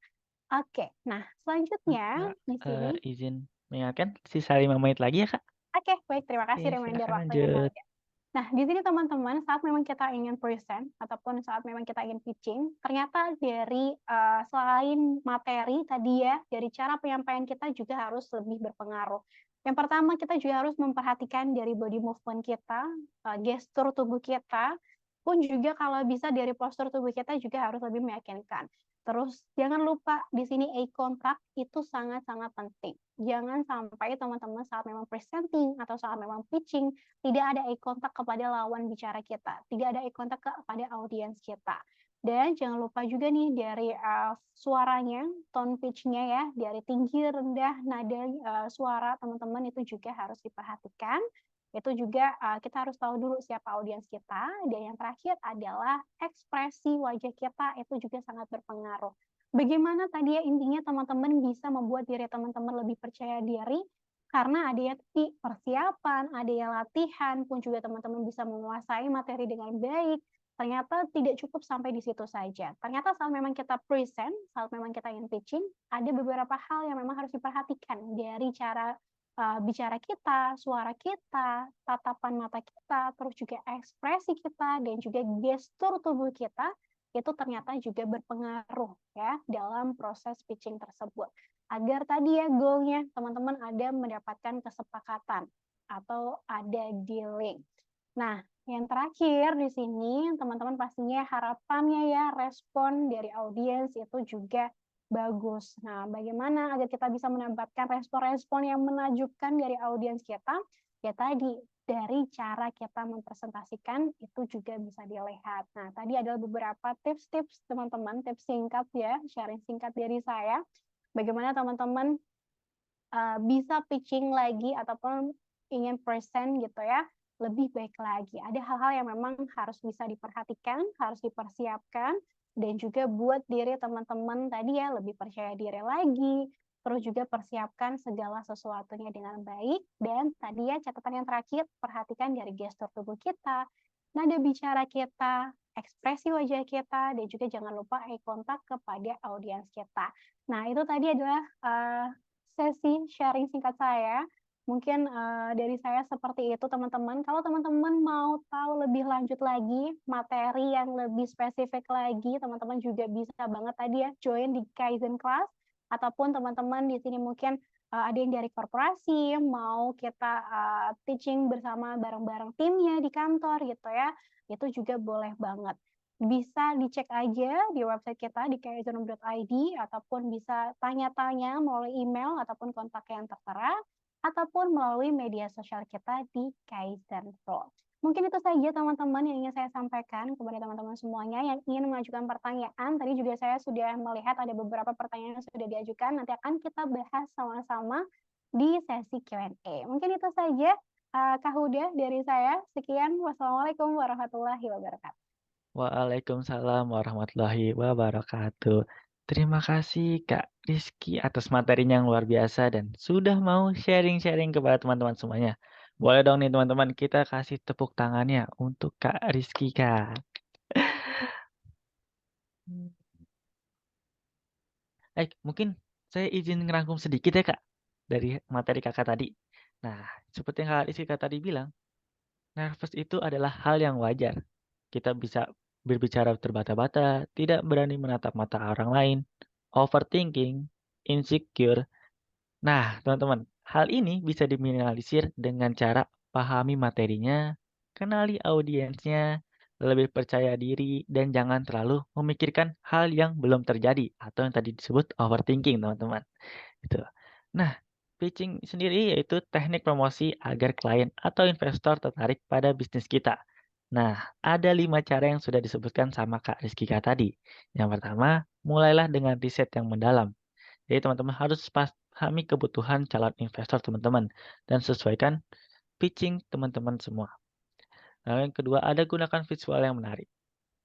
Oke, nah selanjutnya Kak, di sini. izin mengingatkan sisa 5 menit lagi ya, Kak? Oke, baik, terima kasih Oke, reminder silakan waktunya lanjut. kalian. Nah, di sini teman-teman, saat memang kita ingin present ataupun saat memang kita ingin pitching, ternyata dari selain materi tadi ya, dari cara penyampaian kita juga harus lebih berpengaruh. Yang pertama, kita juga harus memperhatikan dari body movement kita, gestur tubuh kita, pun juga kalau bisa dari postur tubuh kita juga harus lebih meyakinkan. Terus jangan lupa di sini eye contact itu sangat-sangat penting. Jangan sampai teman-teman saat memang presenting atau saat memang pitching tidak ada eye contact kepada lawan bicara kita, tidak ada eye contact kepada audiens kita. Dan jangan lupa juga nih dari suaranya, tone pitch-nya ya, dari tinggi, rendah, nada suara teman-teman itu juga harus diperhatikan. Itu juga kita harus tahu dulu siapa audiens kita. Dan yang terakhir adalah ekspresi wajah kita itu juga sangat berpengaruh. Bagaimana tadi ya intinya teman-teman bisa membuat diri teman-teman lebih percaya diri karena ada ya persiapan, ada ya latihan pun juga teman-teman bisa menguasai materi dengan baik. Ternyata tidak cukup sampai di situ saja. Ternyata saat memang kita present, saat memang kita ingin pitching, ada beberapa hal yang memang harus diperhatikan dari cara bicara kita, suara kita, tatapan mata kita, terus juga ekspresi kita, dan juga gestur tubuh kita, itu ternyata juga berpengaruh ya dalam proses pitching tersebut. Agar tadi ya goal-nya teman-teman ada mendapatkan kesepakatan atau ada dealing. Nah, yang terakhir di sini teman-teman pastinya harapannya ya respon dari audiens itu juga bagus. Nah, bagaimana agar kita bisa mendapatkan respon-respon yang menakjubkan dari audiens kita? Ya tadi, dari cara kita mempresentasikan itu juga bisa dilihat. Nah, tadi adalah beberapa tips-tips teman-teman, tips singkat ya, sharing singkat dari saya. Bagaimana teman-teman bisa pitching lagi ataupun ingin present gitu ya, lebih baik lagi. Ada hal-hal yang memang harus bisa diperhatikan, harus dipersiapkan, dan juga buat diri teman-teman tadi ya lebih percaya diri lagi, terus juga persiapkan segala sesuatunya dengan baik, dan tadi ya catatan yang terakhir, perhatikan dari gestur tubuh kita, nada bicara kita, ekspresi wajah kita, dan juga jangan lupa eye contact kepada audiens kita. Nah, itu tadi adalah sesi sharing singkat saya. Mungkin dari saya seperti itu teman-teman. Kalau teman-teman mau tahu lebih lanjut lagi, materi yang lebih spesifik lagi, teman-teman juga bisa banget tadi ya join di Kaizen Class. Ataupun teman-teman di sini mungkin ada yang dari korporasi, mau kita teaching bersama bareng-bareng timnya di kantor gitu ya, itu juga boleh banget. Bisa dicek aja di website kita di kaizen.id ataupun bisa tanya-tanya melalui email ataupun kontak yang tertera ataupun melalui media sosial kita di Kaizen Pro. Mungkin itu saja teman-teman yang ingin saya sampaikan kepada teman-teman semuanya yang ingin mengajukan pertanyaan. Tadi juga saya sudah melihat ada beberapa pertanyaan yang sudah diajukan. Nanti akan kita bahas sama-sama di sesi Q&A. Mungkin itu saja Kak Huda dari saya. Sekian. Wassalamualaikum warahmatullahi wabarakatuh. Waalaikumsalam warahmatullahi wabarakatuh. Terima kasih Kak Rizky atas materinya yang luar biasa dan sudah mau sharing-sharing kepada teman-teman semuanya. Boleh dong nih teman-teman, kita kasih tepuk tangannya untuk Kak Rizky, Kak. Mungkin saya izin ngerangkum sedikit ya Kak, dari materi Kakak tadi. Nah, seperti yang Kak Rizky tadi bilang, nervous itu adalah hal yang wajar. Kita bisa berbicara terbata-bata, tidak berani menatap mata orang lain, overthinking, insecure. Nah, teman-teman, hal ini bisa diminimalisir dengan cara pahami materinya, kenali audiensnya, lebih percaya diri, dan jangan terlalu memikirkan hal yang belum terjadi atau yang tadi disebut overthinking, teman-teman. Gitu. Nah, pitching sendiri yaitu teknik promosi agar klien atau investor tertarik pada bisnis kita. Nah, ada 5 cara yang sudah disebutkan sama Kak Rizkika tadi. Yang pertama, mulailah dengan riset yang mendalam. Jadi teman-teman harus pahami kebutuhan calon investor teman-teman dan sesuaikan pitching teman-teman semua. Lalu yang kedua, ada gunakan visual yang menarik.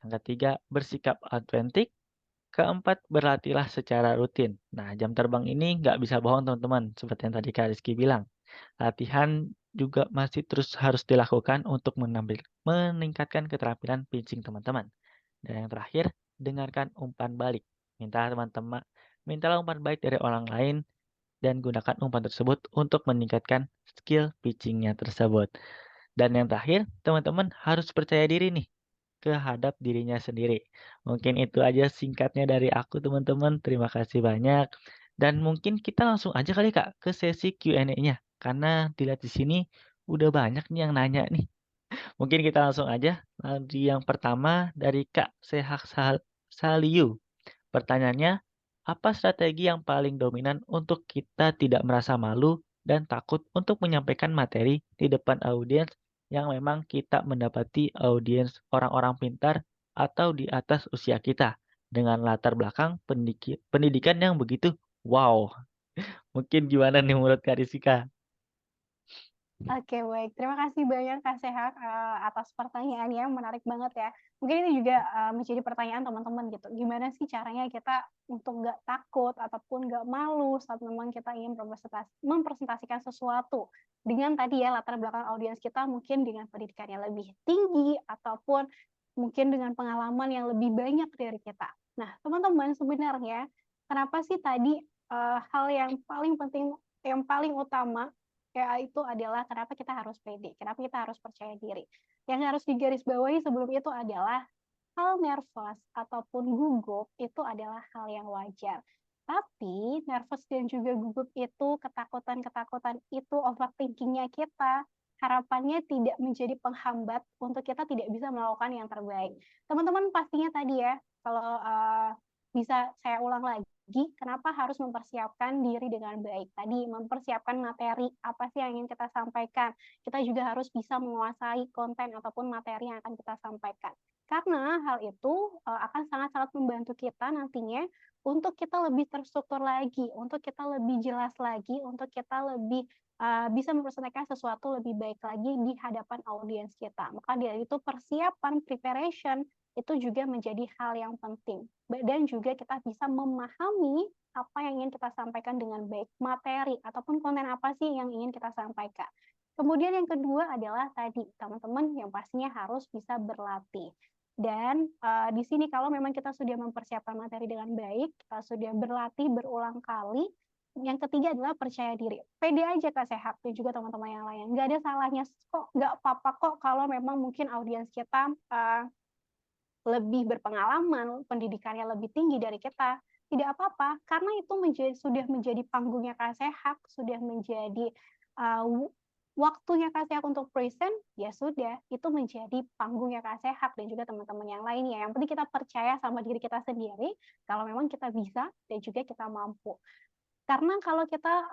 Yang ketiga, bersikap autentik. Keempat, berlatihlah secara rutin. Nah, jam terbang ini nggak bisa bohong teman-teman, seperti yang tadi Kak Rizky bilang. Latihan juga masih terus harus dilakukan untuk meningkatkan keterampilan pitching teman-teman. Dan yang terakhir, dengarkan umpan balik. Mintalah umpan balik dari orang lain dan gunakan umpan tersebut untuk meningkatkan skill pitchingnya tersebut. Dan yang terakhir, teman-teman harus percaya diri nih kehadap dirinya sendiri. Mungkin itu aja singkatnya dari aku teman-teman. Terima kasih banyak. Dan mungkin kita langsung aja kali Kak ke sesi Q&A-nya. Karena dilihat di sini udah banyak nih yang nanya nih. Mungkin kita langsung aja. Di yang pertama dari Kak Sehak Saliu. Pertanyaannya, apa strategi yang paling dominan untuk kita tidak merasa malu dan takut untuk menyampaikan materi di depan audiens yang memang kita mendapati audiens orang-orang pintar atau di atas usia kita dengan latar belakang pendidikan yang begitu wow. Mungkin gimana nih menurut Kak Rizika? Oke, baik. Terima kasih banyak Kak Sehak atas pertanyaannya, menarik banget ya. Mungkin ini juga menjadi pertanyaan teman-teman gitu. Gimana sih caranya kita untuk nggak takut ataupun nggak malu saat memang kita ingin mempresentasikan sesuatu dengan tadi ya latar belakang audiens kita mungkin dengan pendidikan yang lebih tinggi ataupun mungkin dengan pengalaman yang lebih banyak dari kita. Nah, teman-teman sebenarnya kenapa sih tadi hal yang paling penting, yang paling utama ya itu adalah kenapa kita harus pede, kenapa kita harus percaya diri. Yang harus digarisbawahi sebelum itu adalah hal nervous ataupun gugup itu adalah hal yang wajar. Tapi nervous dan juga gugup itu, ketakutan-ketakutan itu, overthinking-nya kita, harapannya tidak menjadi penghambat untuk kita tidak bisa melakukan yang terbaik. Teman-teman pastinya tadi ya, kalau bisa saya ulang lagi, kenapa harus mempersiapkan diri dengan baik. Tadi mempersiapkan materi apa sih yang ingin kita sampaikan. Kita juga harus bisa menguasai konten ataupun materi yang akan kita sampaikan. Karena hal itu akan sangat-sangat membantu kita nantinya untuk kita lebih terstruktur lagi, untuk kita lebih jelas lagi, untuk kita lebih bisa mempresentasikan sesuatu lebih baik lagi di hadapan audiens kita. Maka dari itu persiapan, preparation, itu juga menjadi hal yang penting. Dan juga kita bisa memahami apa yang ingin kita sampaikan dengan baik, materi ataupun konten apa sih yang ingin kita sampaikan. Kemudian yang kedua adalah tadi, teman-teman yang pastinya harus bisa berlatih. Dan di sini kalau memang kita sudah mempersiapkan materi dengan baik, kita sudah berlatih berulang kali, yang ketiga adalah percaya diri. Pede aja Kak Sehat dan juga teman-teman yang lain. Nggak ada salahnya kok, nggak apa-apa kok kalau memang mungkin audiens kita lebih berpengalaman, pendidikannya lebih tinggi dari kita, tidak apa-apa, karena itu sudah menjadi panggungnya Kak Sehak, sudah menjadi waktunya Kak Sehak untuk present, ya sudah, itu menjadi panggungnya Kak Sehak dan juga teman-teman yang lainnya. Yang penting kita percaya sama diri kita sendiri, kalau memang kita bisa dan juga kita mampu. Karena kalau kita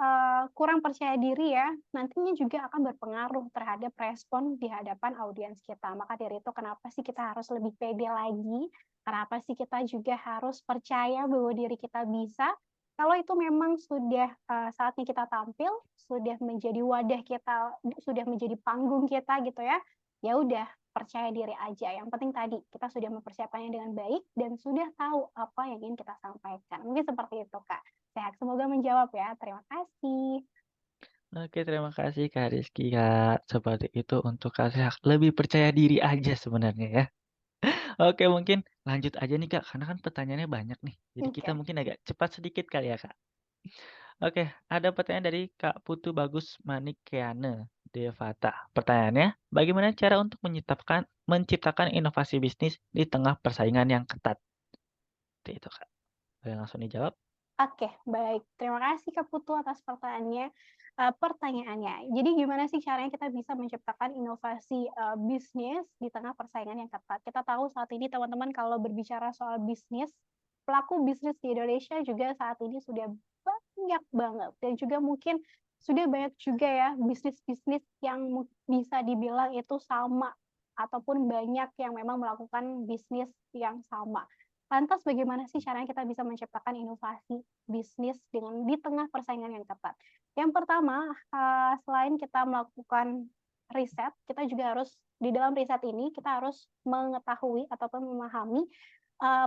kurang percaya diri ya, nantinya juga akan berpengaruh terhadap respon di hadapan audiens kita. Maka dari itu kenapa sih kita harus lebih pede lagi? Kenapa sih kita juga harus percaya bahwa diri kita bisa? Kalau itu memang sudah saatnya kita tampil, sudah menjadi wadah kita, sudah menjadi panggung kita gitu ya. Ya udah, percaya diri aja. Yang penting tadi kita sudah mempersiapkannya dengan baik dan sudah tahu apa yang ingin kita sampaikan. Mungkin seperti itu, Kak. Sehat, semoga menjawab ya. Terima kasih. Oke, terima kasih Kak Rizky, Kak. Seperti itu untuk Kak Sehat. Lebih percaya diri aja sebenarnya ya. Oke, mungkin lanjut aja nih Kak, karena kan pertanyaannya banyak nih. Jadi kita Oke. mungkin agak cepat sedikit kali ya Kak. Oke, ada pertanyaan dari Kak Putu Bagus Manikeane Devata. Pertanyaannya, bagaimana cara untuk menciptakan inovasi bisnis di tengah persaingan yang ketat? Seperti itu Kak. Boleh langsung dijawab? Oke, baik. Terima kasih Kak Putu atas pertanyaannya. Jadi gimana sih caranya kita bisa menciptakan inovasi bisnis di tengah persaingan yang ketat? Kita tahu saat ini teman-teman kalau berbicara soal bisnis, pelaku bisnis di Indonesia juga saat ini sudah banyak banget dan juga mungkin sudah banyak juga ya bisnis-bisnis yang bisa dibilang itu sama ataupun banyak yang memang melakukan bisnis yang sama. Lantas bagaimana sih caranya kita bisa menciptakan inovasi bisnis di tengah persaingan yang ketat? Yang pertama, selain kita melakukan riset, kita juga harus di dalam riset ini kita harus mengetahui ataupun memahami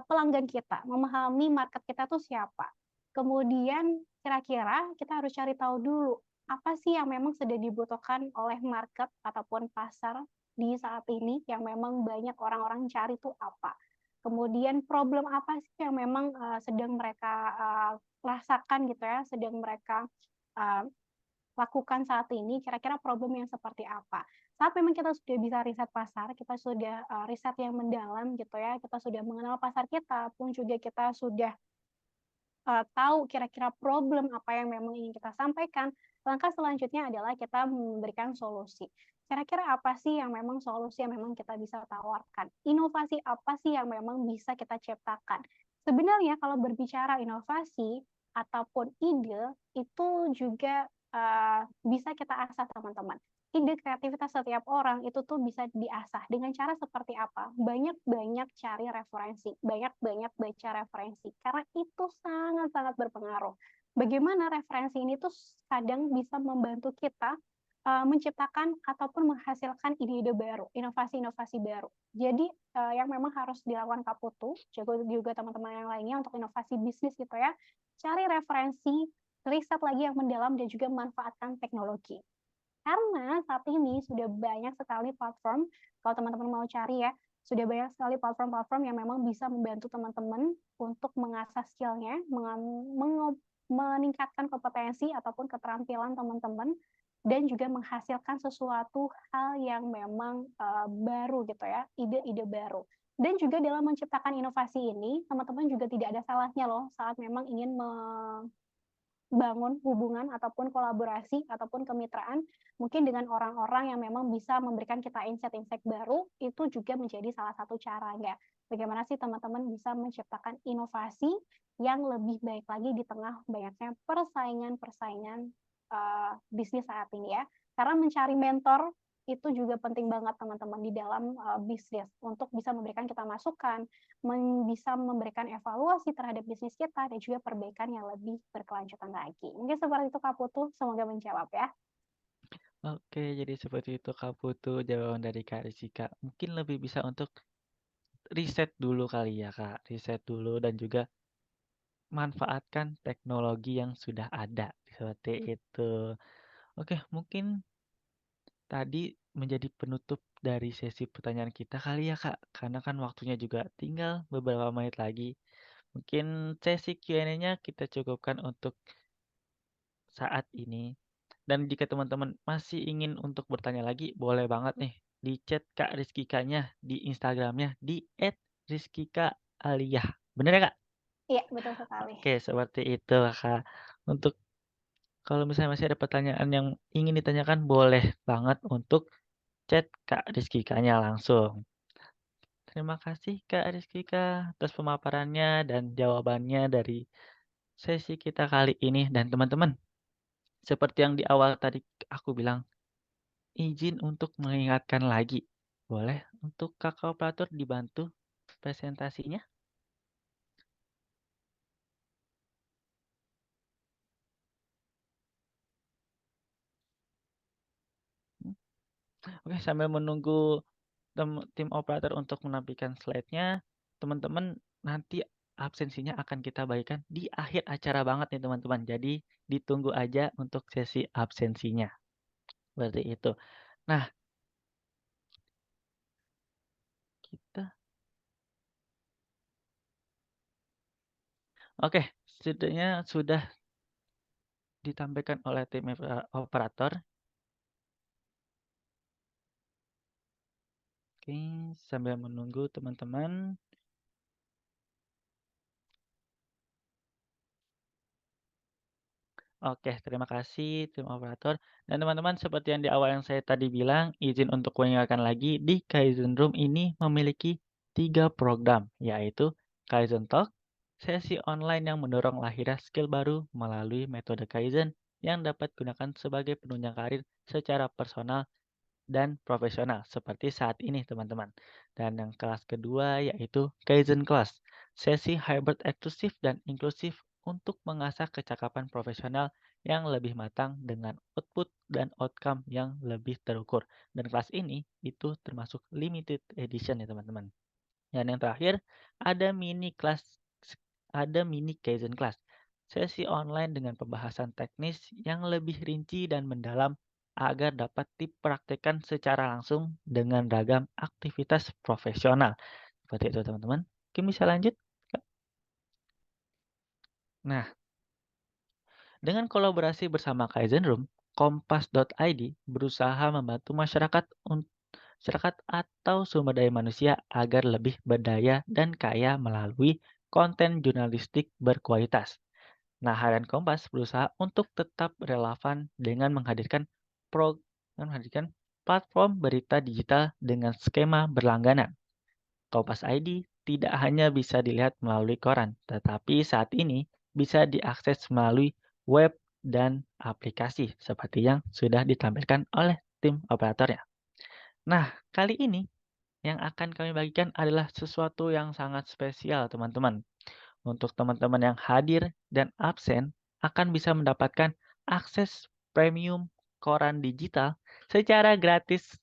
pelanggan kita, memahami market kita tuh siapa. Kemudian kira-kira kita harus cari tahu dulu apa sih yang memang sedang dibutuhkan oleh market ataupun pasar di saat ini yang memang banyak orang-orang cari tuh apa. Kemudian problem apa sih yang memang sedang mereka rasakan gitu ya, sedang mereka lakukan saat ini, kira-kira problem yang seperti apa. Saat memang kita sudah bisa riset pasar, kita sudah riset yang mendalam gitu ya, kita sudah mengenal pasar kita, pun juga kita sudah tahu kira-kira problem apa yang memang ingin kita sampaikan, langkah selanjutnya adalah kita memberikan solusi. Kira-kira apa sih yang memang solusi yang memang kita bisa tawarkan? Inovasi apa sih yang memang bisa kita ciptakan? Sebenarnya kalau berbicara inovasi ataupun ide, itu juga bisa kita asah teman-teman. Ide kreativitas setiap orang itu tuh bisa diasah dengan cara seperti apa? Banyak-banyak cari referensi, banyak-banyak baca referensi, karena itu sangat-sangat berpengaruh. Bagaimana referensi ini tuh kadang bisa membantu kita menciptakan ataupun menghasilkan ide-ide baru, inovasi-inovasi baru. Jadi yang memang harus dilakukan Kak Putu, juga teman-teman yang lainnya untuk inovasi bisnis gitu ya, cari referensi, riset lagi yang mendalam dan juga memanfaatkan teknologi. Karena saat ini sudah banyak sekali platform, kalau teman-teman mau cari ya, sudah banyak sekali platform-platform yang memang bisa membantu teman-teman untuk mengasah skill-nya, meningkatkan kompetensi ataupun keterampilan teman-teman, dan juga menghasilkan sesuatu hal yang memang baru gitu ya, ide-ide baru. Dan juga dalam menciptakan inovasi ini, teman-teman juga tidak ada salahnya loh saat memang ingin bangun hubungan ataupun kolaborasi ataupun kemitraan mungkin dengan orang-orang yang memang bisa memberikan kita insight-insight baru, itu juga menjadi salah satu caranya. Bagaimana sih teman-teman bisa menciptakan inovasi yang lebih baik lagi di tengah banyaknya persaingan-persaingan bisnis saat ini ya. Karena mencari mentor itu juga penting banget teman-teman di dalam bisnis untuk bisa memberikan kita masukan, bisa memberikan evaluasi terhadap bisnis kita dan juga perbaikan yang lebih berkelanjutan lagi. Mungkin seperti itu Kak Putu, semoga menjawab ya. Oke, jadi seperti itu Kak Putu jawaban dari Kak Rizky, Kak. Mungkin lebih bisa untuk riset dulu kali ya Kak, riset dulu dan juga manfaatkan teknologi yang sudah ada. Seperti itu. Oke, mungkin tadi menjadi penutup dari sesi pertanyaan kita kali ya Kak, karena kan waktunya juga tinggal beberapa menit lagi. Mungkin sesi Q&A-nya kita cukupkan untuk saat ini. Dan jika teman-teman masih ingin untuk bertanya lagi, boleh banget nih di chat Kak Rizky Kak-nya di Instagramnya di @rizkyka_aliyah. Bener ya Kak? Iya, betul sekali. Oke, seperti itu, Kak. Untuk kalau misalnya masih ada pertanyaan yang ingin ditanyakan, boleh banget untuk chat Kak Rizkikanya langsung. Terima kasih Kak Rizkika atas pemaparannya dan jawabannya dari sesi kita kali ini. Dan teman-teman, seperti yang di awal tadi aku bilang, izin untuk mengingatkan lagi. Boleh untuk kakak operator dibantu presentasinya? Hmm, Oke, sambil menunggu tim operator untuk menampilkan slide-nya, teman-teman nanti absensinya akan kita bagikan di akhir acara banget nih teman-teman. Jadi ditunggu aja untuk sesi absensinya. Seperti itu. Nah, kita oke, setidaknya sudah ditampilkan oleh tim operator. Oke, sambil menunggu teman-teman. Oke, terima kasih tim operator. Dan teman-teman, seperti yang di awal yang saya tadi bilang, izin untuk mengingatkan lagi, di Kaizen Room ini memiliki 3 program, yaitu Kaizen Talk, sesi online yang mendorong lahirnya skill baru melalui metode Kaizen yang dapat digunakan sebagai penunjang karir secara personal dan profesional seperti saat ini teman-teman. Dan yang kelas kedua yaitu Kaizen Class, sesi hybrid eksklusif dan inklusif untuk mengasah kecakapan profesional yang lebih matang dengan output dan outcome yang lebih terukur. Dan kelas ini itu termasuk limited edition ya teman-teman. Dan yang terakhir ada mini Kaizen Class, sesi online dengan pembahasan teknis yang lebih rinci dan mendalam agar dapat dipraktikkan secara langsung dengan ragam aktivitas profesional. Seperti itu teman-teman. Mungkin bisa lanjut, Kak? Nah, dengan kolaborasi bersama Kaizen Room, Kompas.id berusaha membantu masyarakat atau sumber daya manusia agar lebih berdaya dan kaya melalui konten jurnalistik berkualitas. Nah, Harian Kompas berusaha untuk tetap relevan dengan menghadirkan platform berita digital dengan skema berlangganan. Kompas ID tidak hanya bisa dilihat melalui koran, tetapi saat ini bisa diakses melalui web dan aplikasi seperti yang sudah ditampilkan oleh tim operatornya. Nah, kali ini yang akan kami bagikan adalah sesuatu yang sangat spesial, teman-teman. Untuk teman-teman yang hadir dan absen akan bisa mendapatkan akses premium koran digital secara gratis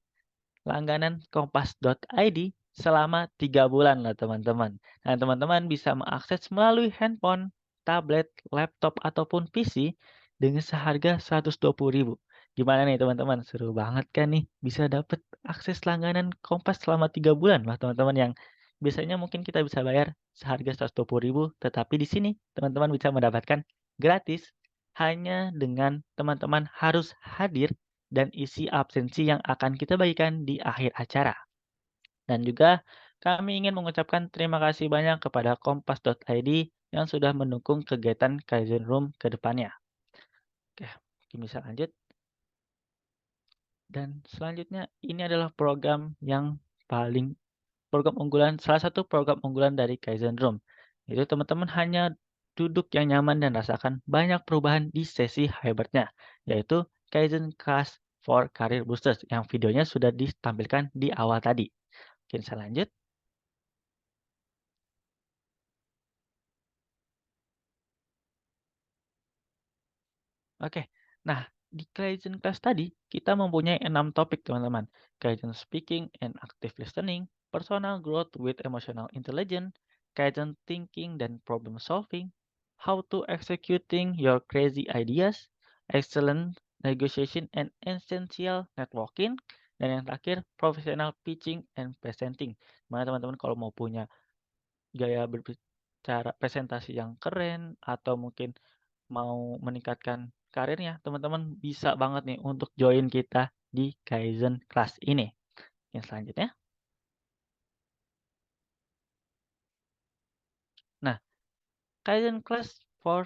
langganan kompas.id selama 3 bulan lah teman-teman. Nah, teman-teman bisa mengakses melalui handphone, tablet, laptop, ataupun PC dengan seharga 120.000. Gimana nih teman-teman? Seru banget kan nih? Bisa dapat akses langganan Kompas selama 3 bulan lah teman-teman yang biasanya mungkin kita bisa bayar seharga 120.000, tetapi di sini teman-teman bisa mendapatkan gratis hanya dengan teman-teman harus hadir dan isi absensi yang akan kita bagikan di akhir acara. Dan juga kami ingin mengucapkan terima kasih banyak kepada kompas.id yang sudah mendukung kegiatan Kaizen Room ke depannya. Oke, mungkin bisa lanjut. Dan selanjutnya ini adalah salah satu program unggulan dari Kaizen Room. Itu teman-teman hanya duduk yang nyaman dan rasakan banyak perubahan di sesi hybridnya, yaitu Kaizen Class for Career Boosters yang videonya sudah ditampilkan di awal tadi. Mungkin saya lanjut. Oke, nah di Kaizen Class tadi kita mempunyai 6 topik teman-teman. Kaizen Speaking and Active Listening, Personal Growth with Emotional Intelligence, Kaizen Thinking dan Problem Solving, How to Executing Your Crazy Ideas, Excellent Negotiation and Essential Networking, dan yang terakhir Professional Pitching and Presenting. Mana teman-teman kalau mau punya gaya berbicara presentasi yang keren atau mungkin mau meningkatkan karirnya, teman-teman bisa banget nih untuk join kita di Kaizen Class ini. Yang selanjutnya. Nah, Kaizen Class for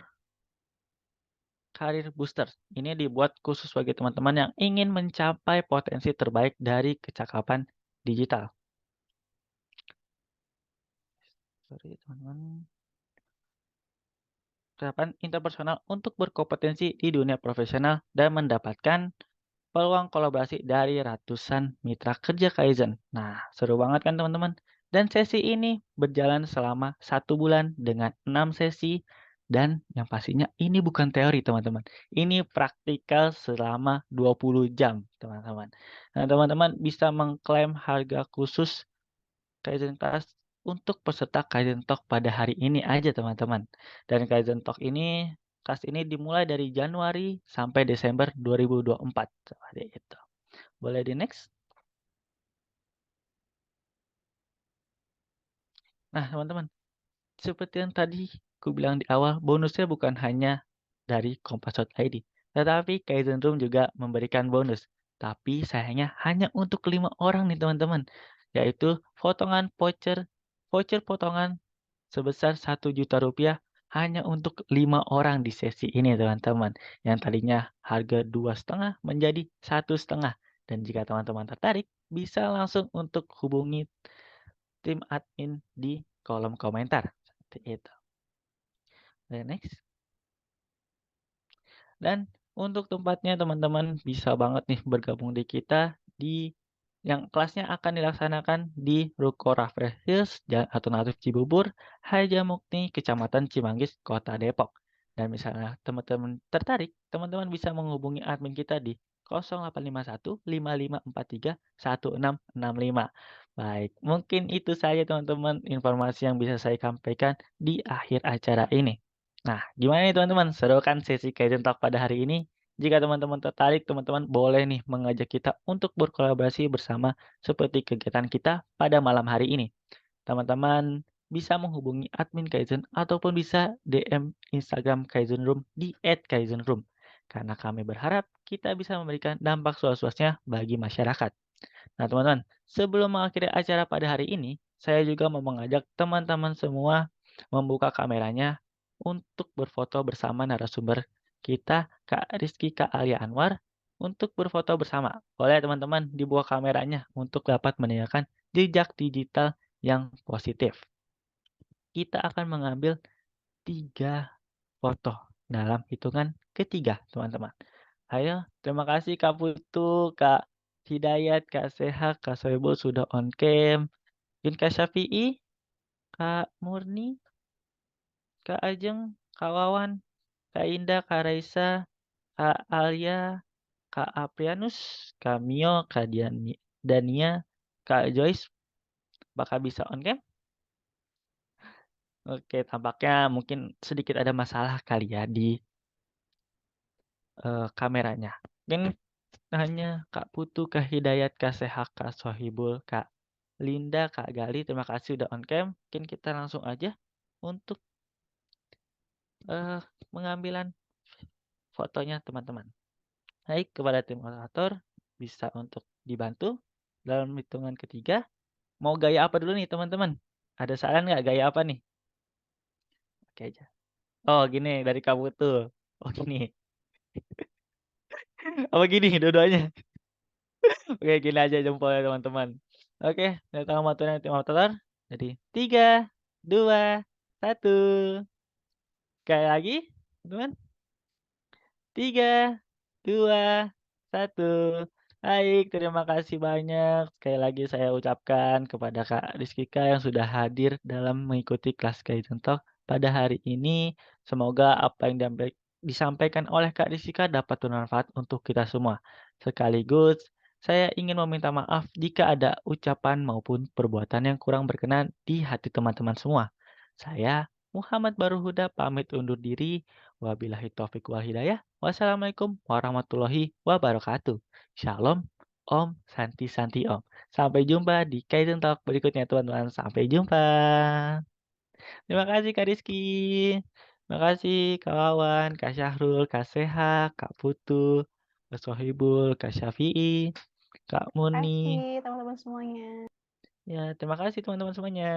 Career Booster. Ini dibuat khusus bagi teman-teman yang ingin mencapai potensi terbaik dari kecakapan digital. Sorry teman-teman. Kecakapan interpersonal untuk berkompetensi di dunia profesional dan mendapatkan peluang kolaborasi dari ratusan mitra kerja Kaizen. Nah, seru banget kan teman-teman? Dan sesi ini berjalan selama 1 bulan dengan 6 sesi. Dan yang pastinya ini bukan teori teman-teman. Ini praktikal selama 20 jam teman-teman. Nah, teman-teman bisa mengklaim harga khusus Kaizen Class untuk peserta Kaizen Talk pada hari ini aja teman-teman. Dan Kaizen Talk ini kelas ini dimulai dari Januari sampai Desember 2024. Seperti itu. Boleh di next? Nah, teman-teman, seperti yang tadi aku bilang di awal, bonusnya bukan hanya dari Kompas.id, tetapi Kaizen Room juga memberikan bonus. Tapi sayangnya hanya untuk 5 orang nih teman-teman, yaitu voucher potongan sebesar 1 juta rupiah hanya untuk 5 orang di sesi ini teman-teman. Yang tadinya harga 2,5 menjadi 1,5. Dan jika teman-teman tertarik, bisa langsung untuk hubungi tim admin di kolom komentar. Seperti itu. Next. Dan untuk tempatnya teman-teman bisa banget nih bergabung di kita di yang kelasnya akan dilaksanakan di Ruko Raffles Hills, Jalan Alternatif Cibubur, Harjamukti, Kecamatan Cimanggis, Kota Depok. Dan misalnya teman-teman tertarik, teman-teman bisa menghubungi admin kita di 0851 5543 1665. Baik, mungkin itu saja teman-teman informasi yang bisa saya sampaikan di akhir acara ini. Nah, gimana nih teman-teman? Seru kan sesi Kaizen Talk pada hari ini? Jika teman-teman tertarik, teman-teman boleh nih mengajak kita untuk berkolaborasi bersama seperti kegiatan kita pada malam hari ini. Teman-teman bisa menghubungi admin Kaizen ataupun bisa DM Instagram Kaizen Room di @kaizenroom. Karena kami berharap kita bisa memberikan dampak seluas-luasnya bagi masyarakat. Nah, teman-teman, sebelum mengakhiri acara pada hari ini, saya juga mau mengajak teman-teman semua membuka kameranya untuk berfoto bersama narasumber kita, Kak Rizky Kak Alia Anwar, untuk berfoto bersama. Boleh teman-teman dibuka kameranya untuk dapat meninggalkan jejak digital yang positif. Kita akan mengambil 3 foto dalam hitungan ketiga, teman-teman. Ayo, terima kasih Kak Putu, Kak Hidayat, Kak Sehat, Kak Soebul sudah on cam. Mungkin Kak Syafi'i, Kak Murni, Kak Ajeng, Kak Wawan, Kak Indah, Kak Raisa, Kak Alia, Kak Aprianus, Kak Mio, Kak Dania, Kak Joyce, bakal bisa on cam? Oke, tampaknya mungkin sedikit ada masalah kali ya di kameranya. Mungkin hanya Kak Putu, Kak Hidayat, Kak Sehat, Kak Sohibul, Kak Linda, Kak Gali, terima kasih udah on cam. Mungkin kita langsung aja untuk mengambilan fotonya teman-teman. Baik, kepada tim moderator bisa untuk dibantu dalam hitungan ketiga. Mau gaya apa dulu nih teman-teman? Ada saran nggak gaya apa nih? Oke aja. Oh gini dari Kak Putu. Oh gini. Apa gini dua-duanya? Oke, gini aja jempolnya teman-teman. Oke, datang motornya tim motor. Jadi 3, 2, 1. Sekali lagi, teman. 3, 2, 1. Baik, terima kasih banyak. Sekali lagi saya ucapkan kepada Kak Rizkika yang sudah hadir dalam mengikuti kelas Kaizen Talk pada hari ini. Semoga apa yang disampaikan oleh Kak Rizkika dapat bermanfaat untuk kita semua. Sekaligus, saya ingin meminta maaf jika ada ucapan maupun perbuatan yang kurang berkenan di hati teman-teman semua. Saya, Muhammad Baruhuda, pamit undur diri. Wabillahi taufiq wal hidayah. Wassalamualaikum warahmatullahi wabarakatuh. Shalom, Om, Santi Santi Om. Sampai jumpa di Kaizen Talk berikutnya teman-teman. Sampai jumpa. Terima kasih Kak Rizky. Terima kasih Kak Wawan, Kak Syahrul, Kak Seha, Kak Putu, Kak Sohibul, Kak Syafi'i, Kak Terima Murni. kasih teman-teman semuanya. Ya, terima kasih teman-teman semuanya.